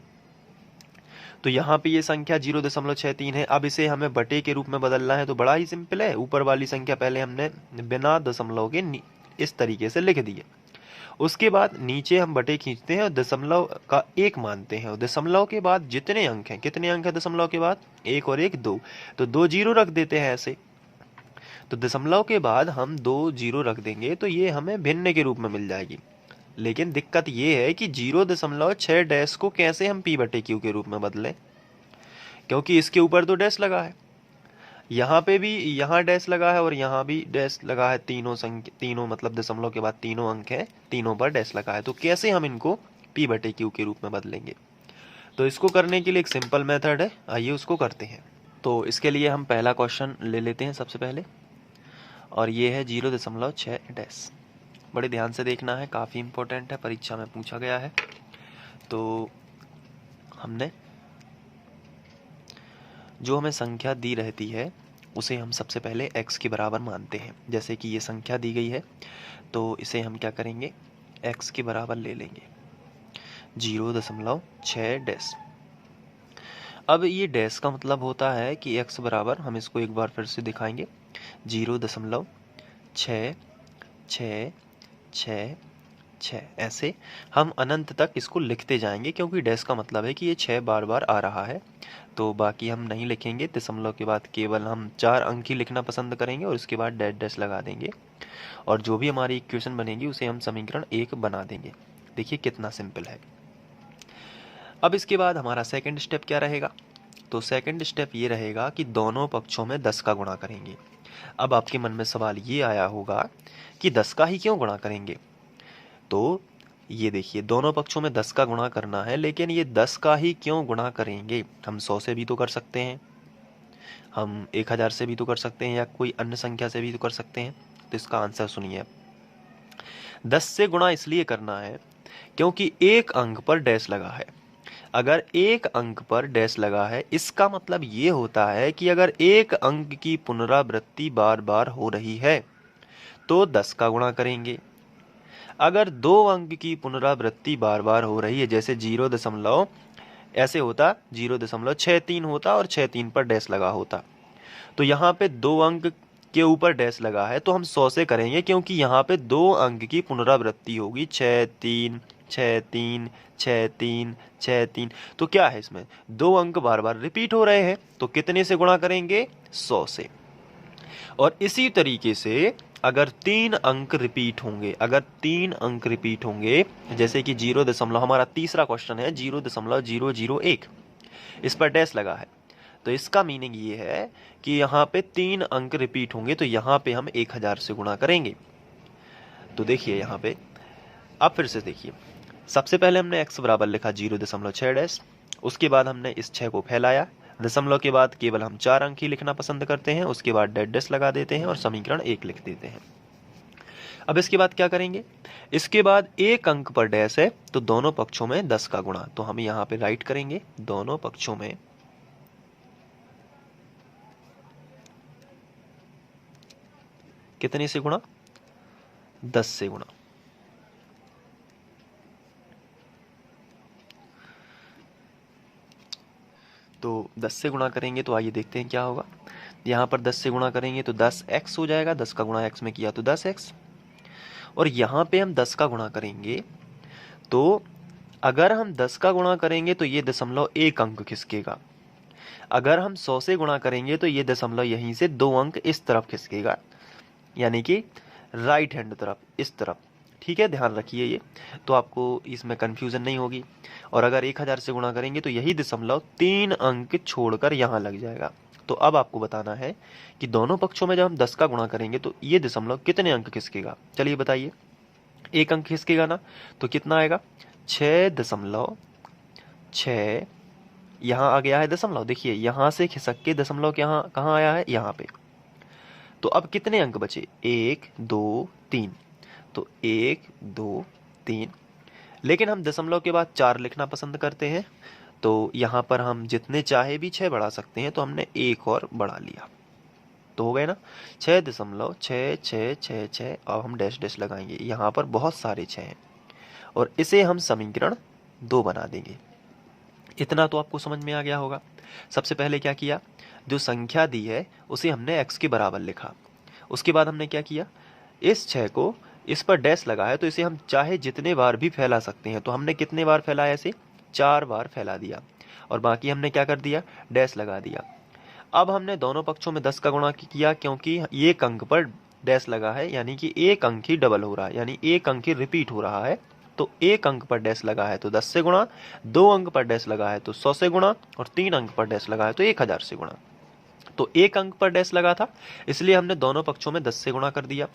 तो यहाँ पे ये संख्या 0.63 है। अब इसे हमें बटे के रूप में बदलना है, तो बड़ा ही सिंपल है। ऊपर वाली संख्या पहले हमने बिना दशमलव के इस तरीके से लिख दी है। उसके बाद नीचे हम बटे खींचते हैं और दशमलव का 1 मानते हैं। और दशमलव के बाद जितने अंक हैं, कितने अंक है दशमलव के बाद, 1 और 1 2, तो 2 जीरो रख देते हैं ऐसे। तो दशमलव के बाद हम 2 जीरो रख देंगे तो ये हमें भिन्न के रूप में मिल जाएगी। लेकिन दिक्कत ये है कि 0.6 डैश को कैसे हम p/q के रूप में बदलें, क्योंकि इसके ऊपर तो डैश लगा है, यहाँ पे भी, यहाँ डैश लगा है और यहाँ भी डैश लगा है। तीनों मतलब दशमलव के बाद तीनों अंक है, तीनों पर डैश लगा है। तो कैसे हम इनको p/q के रूप में बदलेंगे? तो इसको करने के लिए एक सिंपल मेथड है, आइए उसको करते हैं। तो इसके लिए हम पहला क्वेश्चन ले लेते हैं सबसे पहले, और ये है 0.6 डैश। बड़े ध्यान से देखना है, काफ़ी इम्पोर्टेंट है, परीक्षा में पूछा गया है। तो हमने जो हमें संख्या दी रहती है उसे हम सबसे पहले x के बराबर मानते हैं। जैसे कि ये संख्या दी गई है तो इसे हम क्या करेंगे, x के बराबर ले लेंगे 0.6 डैश। अब ये डैश का मतलब होता है कि x बराबर, हम इसको एक बार फिर से दिखाएंगे, 0.66666, ऐसे हम अनंत तक इसको लिखते जाएंगे, क्योंकि डैश का मतलब है कि ये 6 बार बार आ रहा है। तो बाकी हम नहीं लिखेंगे, दशमलव के बाद केवल हम 4 अंक ही लिखना पसंद करेंगे और उसके बाद डैश डैश लगा देंगे, और जो भी हमारी इक्वेशन बनेगी उसे हम समीकरण 1 बना देंगे। देखिए कितना सिंपल है। अब इसके बाद हमारा सेकंड स्टेप क्या रहेगा? तो सेकंड स्टेप ये रहेगा कि दोनों पक्षों में 10 का गुणा करेंगे। अब आपके मन में सवाल ये आया होगा कि 10 का ही क्यों गुणा करेंगे? तो ये देखिए, दोनों पक्षों में 10 का गुणा करना है, लेकिन ये 10 का ही क्यों गुणा करेंगे? हम 100 से भी तो कर सकते हैं, हम 1000 से भी तो कर सकते हैं, या कोई अन्य संख्या से भी तो कर सकते हैं। तो इसका आंसर सुनिए, 10 से गुणा इसलिए करना है क्योंकि एक अंक पर डैश लगा है। अगर एक अंक पर डैश लगा है, इसका मतलब ये होता है कि अगर एक अंक की पुनरावृत्ति बार बार हो रही है तो 10 का गुणा करेंगे। अगर 2 अंक की पुनरावृत्ति बार बार हो रही है, जैसे 0. ऐसे होता 0.63 होता और 63 पर डैश लगा होता, तो यहाँ पे 2 अंक के ऊपर डैश लगा है तो हम 100 से करेंगे, क्योंकि यहाँ पे 2 अंक की पुनरावृत्ति होगी, 63 63 63 63। तो क्या है, इसमें 2 अंक बार बार रिपीट हो रहे हैं, तो कितने से गुणा करेंगे? 100 से। और इसी तरीके से अगर 3 अंक रिपीट होंगे, अगर 3 अंक रिपीट होंगे, जैसे कि 0. हमारा तीसरा क्वेश्चन है 0.001, इस पर डैश लगा है, तो इसका मीनिंग ये है कि यहाँ पे 3 अंक रिपीट होंगे, तो यहाँ पे हम 1000 से गुणा करेंगे। तो देखिए यहाँ पे, अब फिर से देखिए, सबसे पहले हमने x बराबर लिखा 0.6 डैश, उसके बाद हमने इस 6 को फैलाया, दशमलव के बाद केवल हम 4 अंक ही लिखना पसंद करते हैं, उसके बाद डैश डैश लगा देते हैं और समीकरण 1 लिख देते हैं। अब इसके बाद क्या करेंगे? इसके बाद एक अंक पर डैश है तो दोनों पक्षों में 10 का गुणा, तो हम यहाँ पे राइट करेंगे, दोनों पक्षों में कितने से गुणा? 10 से गुणा। तो 10 से गुणा करेंगे तो आइए देखते हैं क्या होगा। यहाँ पर 10 से गुणा करेंगे तो 10x हो जाएगा, 10 का गुणा x में किया तो 10x, और यहाँ पे हम 10 का गुणा करेंगे, तो अगर हम 10 का गुणा करेंगे तो ये दशमलव 1 अंक खिसकेगा। अगर हम 100 से गुणा करेंगे तो ये दशमलव यहीं से 2 अंक इस तरफ खिसकेगा, यानी कि राइट हैंड तरफ, इस तरफ। ठीक है, ध्यान रखिए ये, तो आपको इसमें कंफ्यूजन नहीं होगी। और अगर 1000 से गुणा करेंगे तो यही दशमलव 3 अंक छोड़कर यहाँ लग जाएगा। तो अब आपको बताना है कि दोनों पक्षों में जब हम 10 का गुणा करेंगे तो ये दशमलव कितने अंक खिसकेगा? चलिए बताइए, 1 अंक खिसकेगा ना, तो कितना आएगा? 6.6, यहाँ आ गया है दशमलव, देखिए यहाँ से खिसक के दशमलव कहाँ आया है? यहाँ पे। तो अब कितने अंक बचे? 1 2 3, तो 1 2 3, लेकिन हम दशमलव के बाद 4 लिखना पसंद करते हैं, तो यहाँ पर हम जितने चाहे भी 6 बढ़ा सकते हैं, तो हमने 1 और बढ़ा लिया। तो हो गए ना 6.6666। अब हम डैश डैश लगाएंगे, यहाँ पर बहुत सारे 6 हैं और इसे हम समीकरण 2 बना देंगे। इतना तो आपको समझ में आ गया होगा। सबसे पहले क्या किया, जो संख्या दी है उसे हमने x के बराबर लिखा। उसके बाद हमने क्या किया, इस 6 को इस पर डैश लगाया, तो इसे हम चाहे जितने बार भी फैला सकते हैं। तो हमने कितने बार फैलाया, इसे 4 बार फैला दिया और बाकी हमने क्या कर दिया, डैश लगा दिया। अब हमने दोनों पक्षों में 10 का गुणा किया, क्योंकि एक अंक पर डैश लगा है, यानी कि एक अंक ही डबल हो रहा है, यानी एक अंक ही रिपीट हो रहा है। तो एक अंक पर डैश लगा है तो 10 से गुणा, 2 अंक पर डैश लगा है तो 100 से गुणा, और 3 अंक पर डैश लगा है तो 1000 से गुणा। तो एक अंक पर डैश लगा था, इसलिए हमने दोनों पक्षों में 10 से गुणा कर दिया।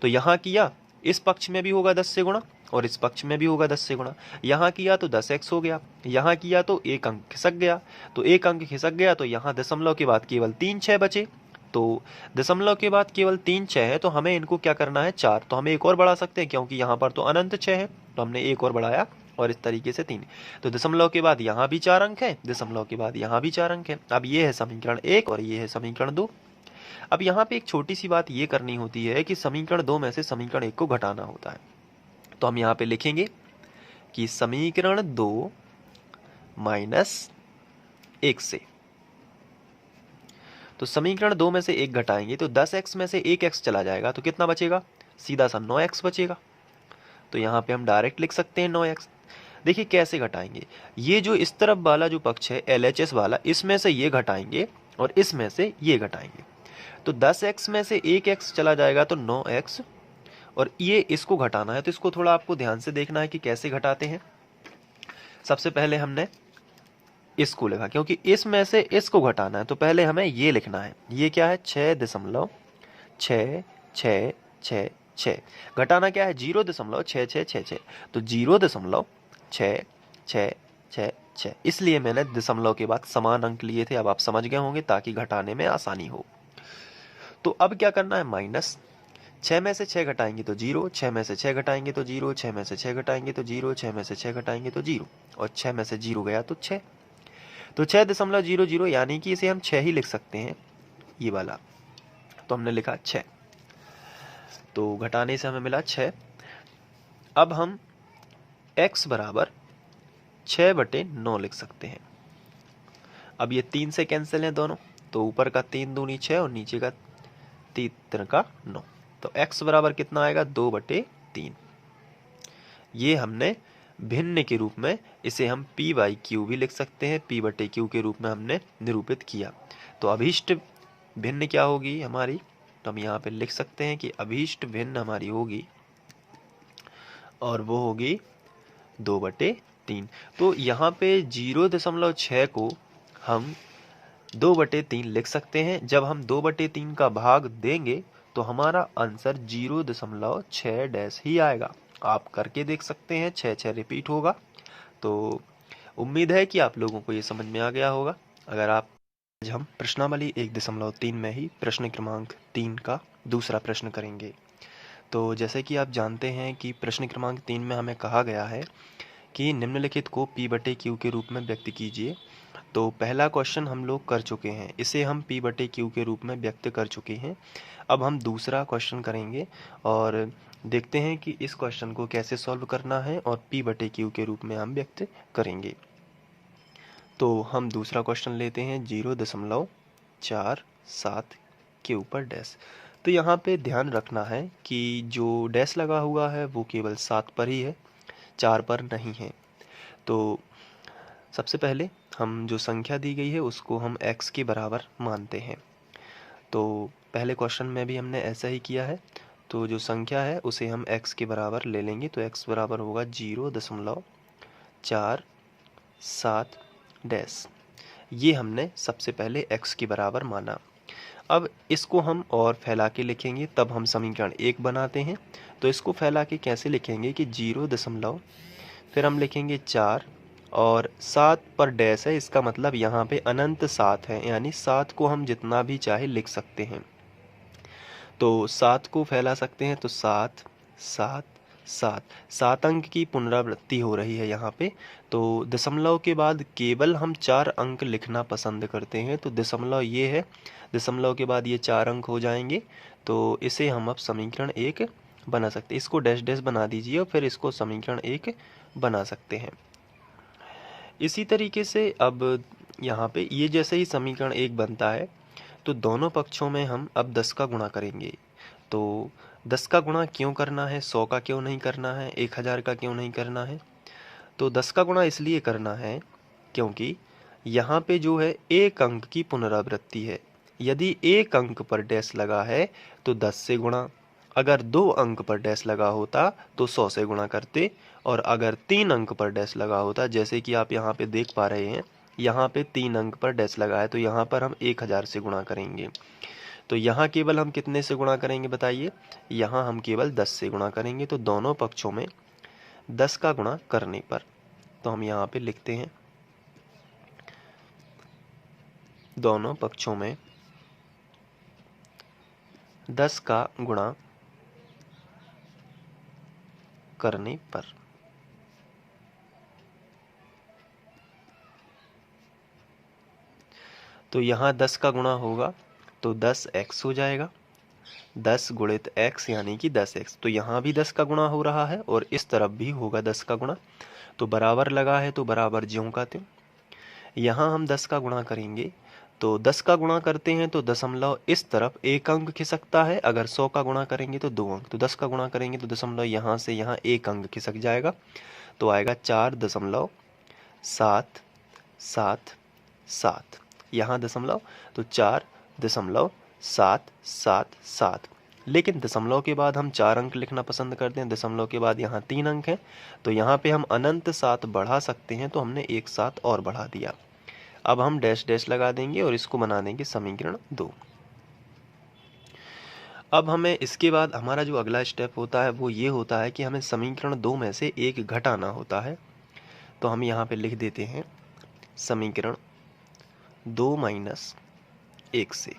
तो यहाँ किया, इस पक्ष में भी होगा 10 से गुणा और इस पक्ष में भी होगा 10 से गुणा। यहाँ किया तो 10x हो गया, यहाँ किया तो एक अंक खिसक गया, तो एक अंक खिसक गया तो यहाँ दशमलव के बाद केवल 3 6 बचे। तो दशमलव के बाद केवल 3 6 है, तो हमें इनको क्या करना है, 4। तो हमें एक और बढ़ा सकते हैं, क्योंकि यहाँ पर तो अनंत 6 है, तो हमने एक और बढ़ाया और इस तरीके से 3। तो दशमलव के बाद यहाँ भी 4 अंक है, दशमलव के बाद यहाँ भी 4 अंक है। अब ये है समीकरण 1 और ये है समीकरण 2। अब यहाँ पे एक छोटी सी बात ये करनी होती है कि समीकरण 2 में से समीकरण 1 को घटाना होता है। तो हम यहाँ पे लिखेंगे कि समीकरण 2 माइनस 1 से, तो समीकरण 2 में से 1 घटाएंगे तो 10x में से 1x चला जाएगा, तो कितना बचेगा, सीधा सा 9x बचेगा। तो यहाँ पे हम डायरेक्ट लिख सकते हैं 9x। देखिए कैसे घटाएंगे, ये जो इस तरफ वाला जो पक्ष है LHS वाला, इसमें से ये घटाएंगे और इसमें से ये घटाएंगे। तो 10x में से 1x चला जाएगा तो 9x, और ये इसको घटाना है, तो इसको थोड़ा आपको ध्यान से देखना है कि कैसे घटाते हैं। सबसे पहले हमने इसको लिखा, क्योंकि इसमें से इसको घटाना है, तो पहले हमें ये लिखना है। ये क्या है, 6.6666। घटाना क्या है, 0.6666। तो 0.6666, इसलिए मैंने दशमलव के बाद समान अंक लिए थे। अब आप समझ गए होंगे, ताकि घटाने में आसानी हो। तो अब क्या करना है, माइनस 6 में से 6 घटाएंगे तो 0, 6 में से 6 घटाएंगे तो 0, 6 में से 6 घटाएंगे तो 0, 6 में से 6 घटाएंगे तो 0, और 6 में से 0 गया तो 6। तो 6.00, यानी कि इसे हम 6 ही लिख सकते हैं, ये वाला। तो हमने लिखा 6, तो घटाने से हमें मिला 6। अब हम x बराबर 6/9 लिख सकते हैं। अब ये 3 से कैंसिल है दोनों, तो ऊपर का 3 दूनी 6 और नीचे का 3 का 9। तो x बराबर कितना आएगा, 2/3। ये हमने भिन्न के रूप में, इसे हम p/q भी लिख सकते हैं, p/q के रूप में हमने निरूपित किया। तो अभीष्ट भिन्न क्या होगी हमारी, तो हम यहाँ पे लिख सकते हैं कि अभीष्ट भिन्न हमारी होगी, और वो होगी 2/3। तो यहाँ पे 0.6 को हम 2/3 लिख सकते हैं। जब हम 2/3 का भाग देंगे तो हमारा आंसर 0.6 ही आएगा। आप करके देख सकते हैं, 6 रिपीट होगा। तो उम्मीद है कि आप लोगों को ये समझ में आ गया होगा। अगर आप, आज हम प्रश्नावली 1.3 में ही प्रश्न क्रमांक 3 का दूसरा प्रश्न करेंगे। तो जैसे कि आप जानते हैं कि प्रश्न क्रमांक 3 में हमें कहा गया है कि निम्नलिखित को p/q के रूप में व्यक्त कीजिए। तो पहला क्वेश्चन हम लोग कर चुके हैं, इसे हम p/q के रूप में व्यक्त कर चुके हैं। अब हम दूसरा क्वेश्चन करेंगे और देखते हैं कि इस क्वेश्चन को कैसे सॉल्व करना है और p/q के रूप में हम व्यक्त करेंगे। तो हम दूसरा क्वेश्चन लेते हैं, 0.47 के ऊपर डैश। तो यहाँ पे ध्यान रखना है कि जो डैश लगा हुआ है वो केवल 7 पर ही है, 4 पर नहीं है। तो सबसे पहले हम जो संख्या दी गई है उसको हम x के बराबर मानते हैं। तो पहले क्वेश्चन में भी हमने ऐसा ही किया है। तो जो संख्या है उसे हम x के बराबर ले लेंगे, तो x बराबर होगा 0.47 डैश। ये हमने सबसे पहले x के बराबर माना। अब इसको हम और फैला के लिखेंगे, तब हम समीकरण 1 बनाते हैं। तो इसको फैला के कैसे लिखेंगे कि 0. फिर हम लिखेंगे 4 और 7 पर डैश है, इसका मतलब यहाँ पे अनंत 7 है, यानी 7 को हम जितना भी चाहे लिख सकते हैं। तो 7 को फैला सकते हैं, तो 7 7 7 अंक की पुनरावृत्ति हो रही है यहाँ पे। तो दशमलव के बाद केवल हम 4 अंक लिखना पसंद करते हैं, तो दशमलव ये है, दशमलव के बाद ये 4 अंक हो जाएंगे। तो इसे हम अब समीकरण 1 बना सकते हैं। इसको डैश डैश बना दीजिए और फिर इसको समीकरण 1 बना सकते हैं। इसी तरीके से अब यहाँ पे ये जैसे ही समीकरण 1 बनता है तो दोनों पक्षों में हम अब 10 का गुणा करेंगे। तो 10 का गुणा क्यों करना है, 100 का क्यों नहीं करना है, 1000 का क्यों नहीं करना है? तो 10 का गुणा इसलिए करना है क्योंकि यहाँ पे जो है 1 अंक की पुनरावृत्ति है। यदि 1 अंक पर डैश लगा है तो 10 से गुणा, अगर 2 अंक पर डैश लगा होता तो 100 से गुणा करते, और अगर 3 अंक पर डैश लगा होता, जैसे कि आप यहाँ पे देख पा रहे हैं, यहाँ पे 3 अंक पर डैश लगा है, तो यहाँ पर हम 1000 से गुणा करेंगे। तो यहाँ केवल हम कितने से गुणा करेंगे बताइए? यहाँ हम केवल 10 से गुणा करेंगे। तो दोनों पक्षों में 10 का गुणा करने पर, तो हम यहाँ पे लिखते हैं दोनों पक्षों में 10 का गुणा करने पर। तो यहाँ 10 का गुणा होगा तो 10x हो जाएगा, 10 गुणित x यानी कि 10x। तो यहाँ भी 10 का गुणा हो रहा है और इस तरफ भी होगा 10 का गुणा, तो बराबर लगा है तो बराबर ज्यों का त्यों। यहाँ हम 10 का गुणा करेंगे, तो 10 का गुणा करते हैं तो दशमलव इस तरफ 1 अंक खिसकता है, अगर 100 का गुणा करेंगे तो 2 अंक। तो 10 का गुणा करेंगे तो दशमलव यहाँ से यहाँ 1 अंक खिसक जाएगा, तो आएगा 4.777। यहाँ दशमलव, तो 4.777। लेकिन दशमलव के बाद हम 4 अंक लिखना पसंद करते हैं, दशमलव के बाद यहाँ 3 अंक हैं, तो यहाँ पे हम अनंत 7 बढ़ा सकते हैं, तो हमने एक 7 और बढ़ा दिया। अब हम डैश डैश लगा देंगे और इसको बना देंगे समीकरण 2। अब हमें इसके बाद हमारा जो अगला स्टेप होता है वो ये होता है कि हमें समीकरण 2 में से 1 घटाना होता है। तो हम यहाँ पे लिख देते हैं समीकरण 2 माइनस 1 से।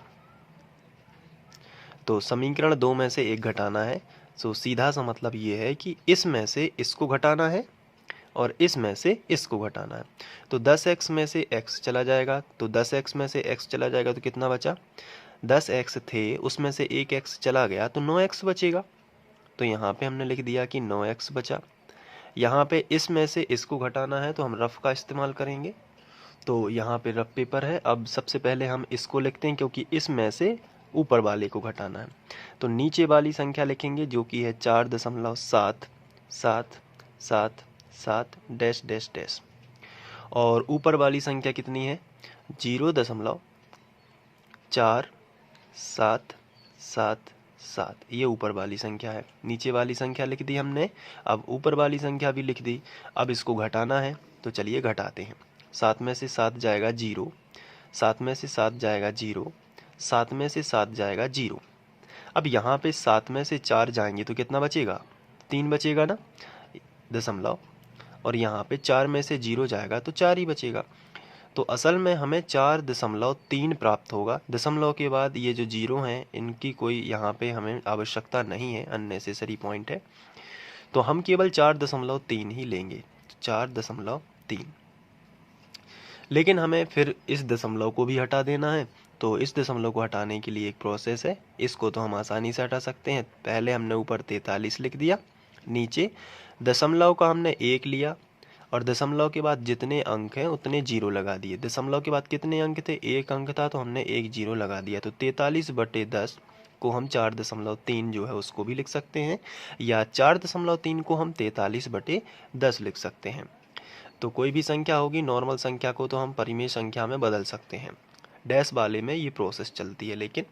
तो समीकरण 2 में से 1 घटाना है, तो सीधा सा मतलब ये है कि इसमें से इसको घटाना है और इसमें से इसको घटाना है। तो 10x में से x चला जाएगा, तो 10x में से x चला जाएगा तो कितना बचा? 10x थे, उसमें से 1x चला गया तो 9x बचेगा। तो यहाँ पे हमने लिख दिया कि 9x बचा। यहाँ पे इसमें से इसको घटाना है तो हम रफ का इस्तेमाल करेंगे। तो यहाँ पे रफ पेपर है। अब सबसे पहले हम इसको लिखते हैं क्योंकि इसमें से ऊपर वाले को घटाना है। तो नीचे वाली संख्या लिखेंगे जो कि है 4.777 डैश डैश डैश, और ऊपर वाली संख्या कितनी है? 0.4777। ये ऊपर वाली संख्या है। नीचे वाली संख्या लिख दी हमने, अब ऊपर वाली संख्या भी लिख दी। अब इसको घटाना है तो चलिए घटाते हैं। 7 में से 7 जाएगा 0, 7 में से 7 जाएगा 0, 7 में से 7 जाएगा 0। अब यहाँ पे 7 में से 4 जाएंगे तो कितना बचेगा? 3 बचेगा ना दशमलव, और यहाँ पे 4 में से 0 जाएगा तो 4 ही बचेगा। तो असल में हमें 4.3 प्राप्त होगा। दशमलव के बाद ये जो 0 हैं इनकी कोई यहाँ पे हमें आवश्यकता नहीं है, अननेसेसरी पॉइंट है, तो हम केवल 4.3 ही लेंगे, 4.3। लेकिन हमें फिर इस दशमलव को भी हटा देना है, तो इस दशमलव को हटाने के लिए एक प्रोसेस है। इसको तो हम आसानी से हटा सकते हैं। पहले हमने ऊपर 43 लिख दिया, नीचे दशमलव का हमने 1 लिया, और दशमलव के बाद जितने अंक हैं उतने 0 लगा दिए। दशमलव के बाद कितने अंक थे? 1 अंक था, तो हमने 1 0 लगा दिया। तो 43/10 को हम 4.3 जो है उसको भी लिख सकते हैं, या 4.3 को हम 43/10 लिख सकते हैं। तो कोई भी संख्या होगी, नॉर्मल संख्या को तो हम परिमेय संख्या में बदल सकते हैं। डैश वाले में ये प्रोसेस चलती है। लेकिन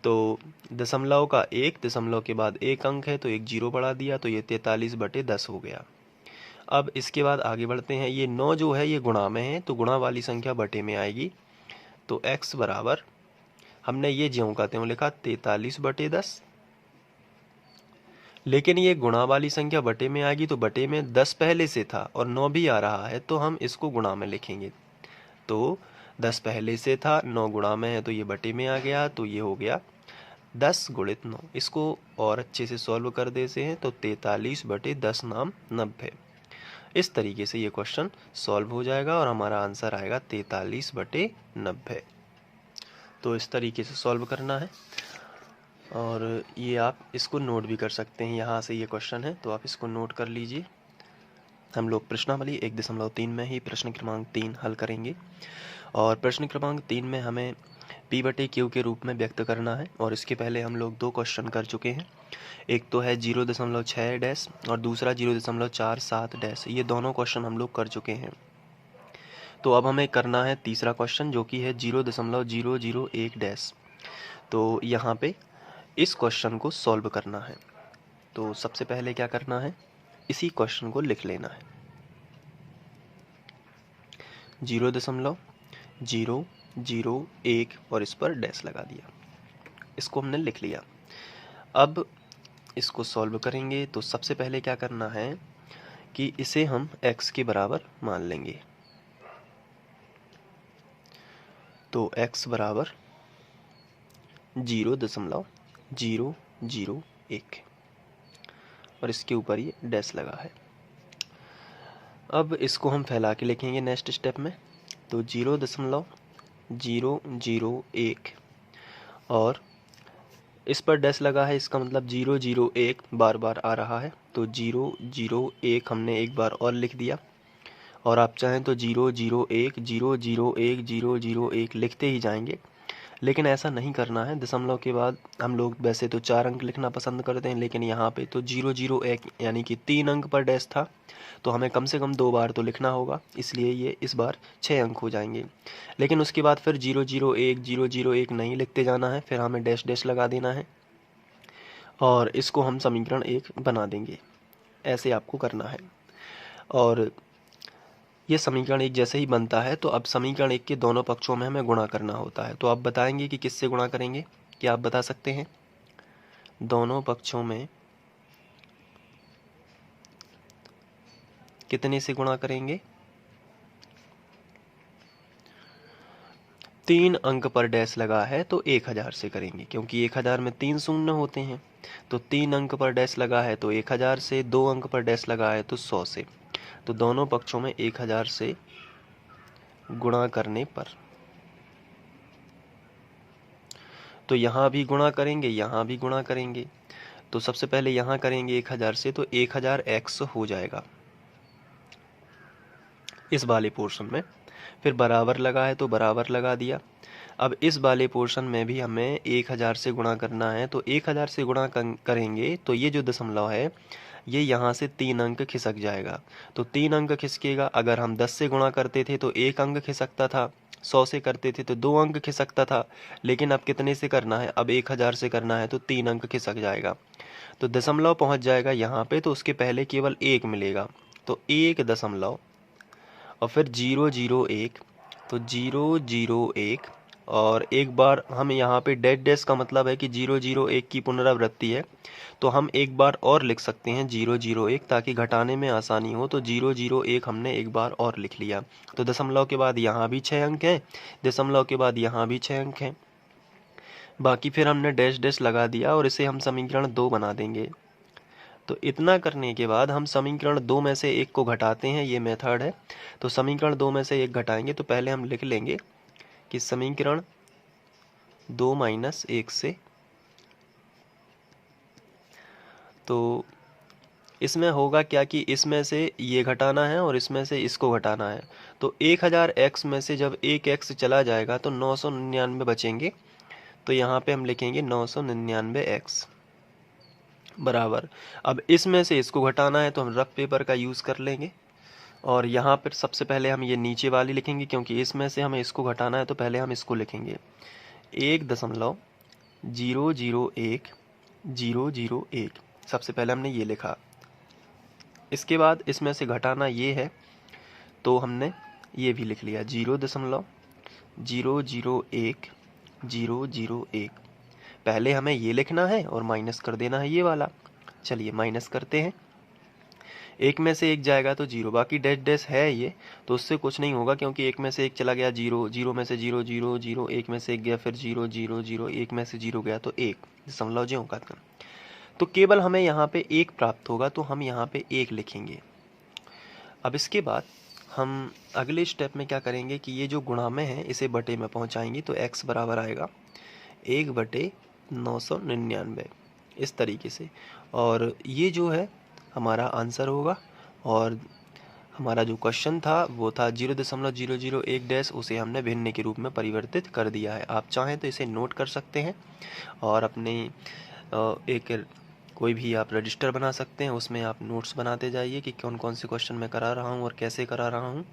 तो दशमलव का 1, दशमलव के बाद 1 अंक है तो 1 0 बढ़ा दिया, तो ये 43/10 हो गया। अब इसके बाद आगे बढ़ते हैं। ये 9 जो है ये गुणा में है, तो गुणा वाली संख्या बटे में आएगी। तो x बराबर, हमने ये ज्यों का त्यों लिखा 43/10, लेकिन ये गुणा वाली संख्या बटे में आएगी, तो बटे में 10 पहले से था और 9 भी आ रहा है, तो हम इसको गुणा में लिखेंगे। तो 10 पहले से था, 9 गुणा में है, तो ये बटे में आ गया, तो ये हो गया 10 गुणित 9। इसको और अच्छे से सॉल्व कर देते हैं तो 43/10 नाम 90। इस तरीके से ये क्वेश्चन सॉल्व हो जाएगा और हमारा आंसर आएगा 43/90। तो इस तरीके से सॉल्व करना है और ये आप इसको नोट भी कर सकते हैं। यहाँ से ये क्वेश्चन है तो आप इसको नोट कर लीजिए। हम लोग प्रश्नावली 1.3 में ही प्रश्न क्रमांक 3 हल करेंगे और प्रश्न क्रमांक 3 में हमें P/Q के रूप में व्यक्त करना है और इसके पहले हम लोग 2 क्वेश्चन कर चुके हैं। एक तो है 0.6 डैश और दूसरा 0.47 डैश। ये दोनों क्वेश्चन हम लोग कर चुके हैं। तो अब हमें करना है तीसरा क्वेश्चन जो कि है 0.001 डैश। तो यहाँ पे इस क्वेश्चन को सॉल्व करना है। तो सबसे पहले क्या करना है, इसी क्वेश्चन को लिख लेना है। 0.001 और इस पर डैश लगा दिया। इसको हमने लिख लिया। अब इसको सॉल्व करेंगे तो सबसे पहले क्या करना है कि इसे हम x के बराबर मान लेंगे। तो x बराबर 0.001 और इसके ऊपर ये डैश लगा है। अब इसको हम फैला के लिखेंगे नेक्स्ट स्टेप में। तो 0.001 और इस पर डैश लगा है, इसका मतलब 001 बार बार आ रहा है तो 001 हमने एक बार और लिख दिया। और आप चाहें तो 001 001 001 लिखते ही जाएंगे, लेकिन ऐसा नहीं करना है। दशमलव के बाद हम लोग वैसे तो 4 अंक लिखना पसंद करते हैं, लेकिन यहाँ पे तो 001 यानी कि 3 अंक पर डैश था तो हमें कम से कम 2 बार तो लिखना होगा, इसलिए ये इस बार 6 अंक हो जाएंगे। लेकिन उसके बाद फिर 001 001 नहीं लिखते जाना है, फिर हमें डैश डैश लगा देना है और इसको हम समीकरण 1 बना देंगे। ऐसे आपको करना है और ये समीकरण 1 जैसे ही बनता है तो अब समीकरण 1 के दोनों पक्षों में हमें गुणा करना होता है। तो आप बताएंगे कि किससे गुणा करेंगे, क्या आप बता सकते हैं? दोनों पक्षों में कितने से गुणा करेंगे? 3 अंक पर डैश लगा है तो 1000 से करेंगे, क्योंकि 1000 में 3 शून्य होते हैं। तो 3 अंक पर डैश लगा है तो 1000 से, 2 अंक पर डैश लगा है तो 100 से। तो दोनों पक्षों में 1000 से गुणा करने पर, तो यहाँ भी गुणा करेंगे, यहाँ भी गुणा करेंगे। तो सबसे पहले यहाँ करेंगे 1000 से तो 1000x हो जाएगा इस वाले पोर्शन में। फिर बराबर लगा है तो बराबर लगा दिया। अब इस वाले पोर्शन में भी हमें 1000 से गुणा करना है तो 1000 से गुणा करेंगे तो ये जो दशमलव है ये यहाँ से 3 अंक खिसक जाएगा। तो 3 अंक खिसकेगा। अगर हम 10 से गुणा करते थे तो 1 अंक खिसकता था, 100 से करते थे तो 2 अंक खिसकता था, लेकिन अब कितने से करना है? अब 1000 से करना है तो 3 अंक खिसक जाएगा। तो दशमलव पहुँच जाएगा यहाँ पे तो उसके पहले केवल 1 मिलेगा, तो 1 दशमलव और फिर 001 तो 001 और एक बार हम यहाँ पे डैश डैश का मतलब है कि 001 की पुनरावृत्ति है, तो हम एक बार और लिख सकते हैं 001 ताकि घटाने में आसानी हो। तो 001 हमने एक बार और लिख लिया। तो दशमलव के बाद यहाँ भी 6 अंक हैं, दशमलव के बाद यहाँ भी 6 अंक हैं, बाकी फिर हमने डैश डैश लगा दिया और इसे हम समीकरण 2 बना देंगे। तो इतना करने के बाद हम समीकरण 2 में से 1 को घटाते हैं, ये मेथड है। तो समीकरण 2 में से 1 घटाएंगे तो पहले हम लिख लेंगे कि समीकरण 2 माइनस 1 से, तो इसमें होगा क्या कि इसमें से ये घटाना है और इसमें से इसको घटाना है। तो 1000x में से जब एक x चला जाएगा तो 999 बचेंगे। तो यहाँ पे हम लिखेंगे 999x बराबर, अब इसमें से इसको घटाना है तो हम रफ पेपर का यूज़ कर लेंगे और यहाँ पर सबसे पहले हम ये नीचे वाली लिखेंगे, क्योंकि इसमें से हमें इसको घटाना है तो पहले हम इसको लिखेंगे 1.001 सबसे पहले हमने ये लिखा। इसके बाद इसमें से घटाना ये है तो हमने ये भी लिख लिया 0.001 पहले हमें ये लिखना है और माइनस कर देना है ये वाला। चलिए माइनस करते हैं। एक में से एक जाएगा तो जीरो, बाकी डैश डैश है ये, तो उससे कुछ नहीं होगा, क्योंकि एक में से एक चला गया जीरो, जीरो में से जीरो जीरो जीरो, एक में से एक गया फिर जीरो जीरो जीरो, एक में से जीरो गया तो एक, दशमलव ज्यों का था। तो केवल हमें यहाँ पे एक प्राप्त होगा, तो हम यहाँ पे एक लिखेंगे। अब इसके बाद हम अगले स्टेप में क्या करेंगे कि ये जो गुणा में है इसे बटे में पहुँचाएंगे, तो x बराबर आएगा 1/999, इस तरीके से। और ये जो है हमारा आंसर होगा। और हमारा जो क्वेश्चन था वो था 0.001 डैश, उसे हमने भिन्न के रूप में परिवर्तित कर दिया है। आप चाहें तो इसे नोट कर सकते हैं और अपने एक कोई भी आप रजिस्टर बना सकते हैं, उसमें आप नोट्स बनाते जाइए कि कौन कौन से क्वेश्चन मैं करा रहा हूँ और कैसे करा रहा हूँ।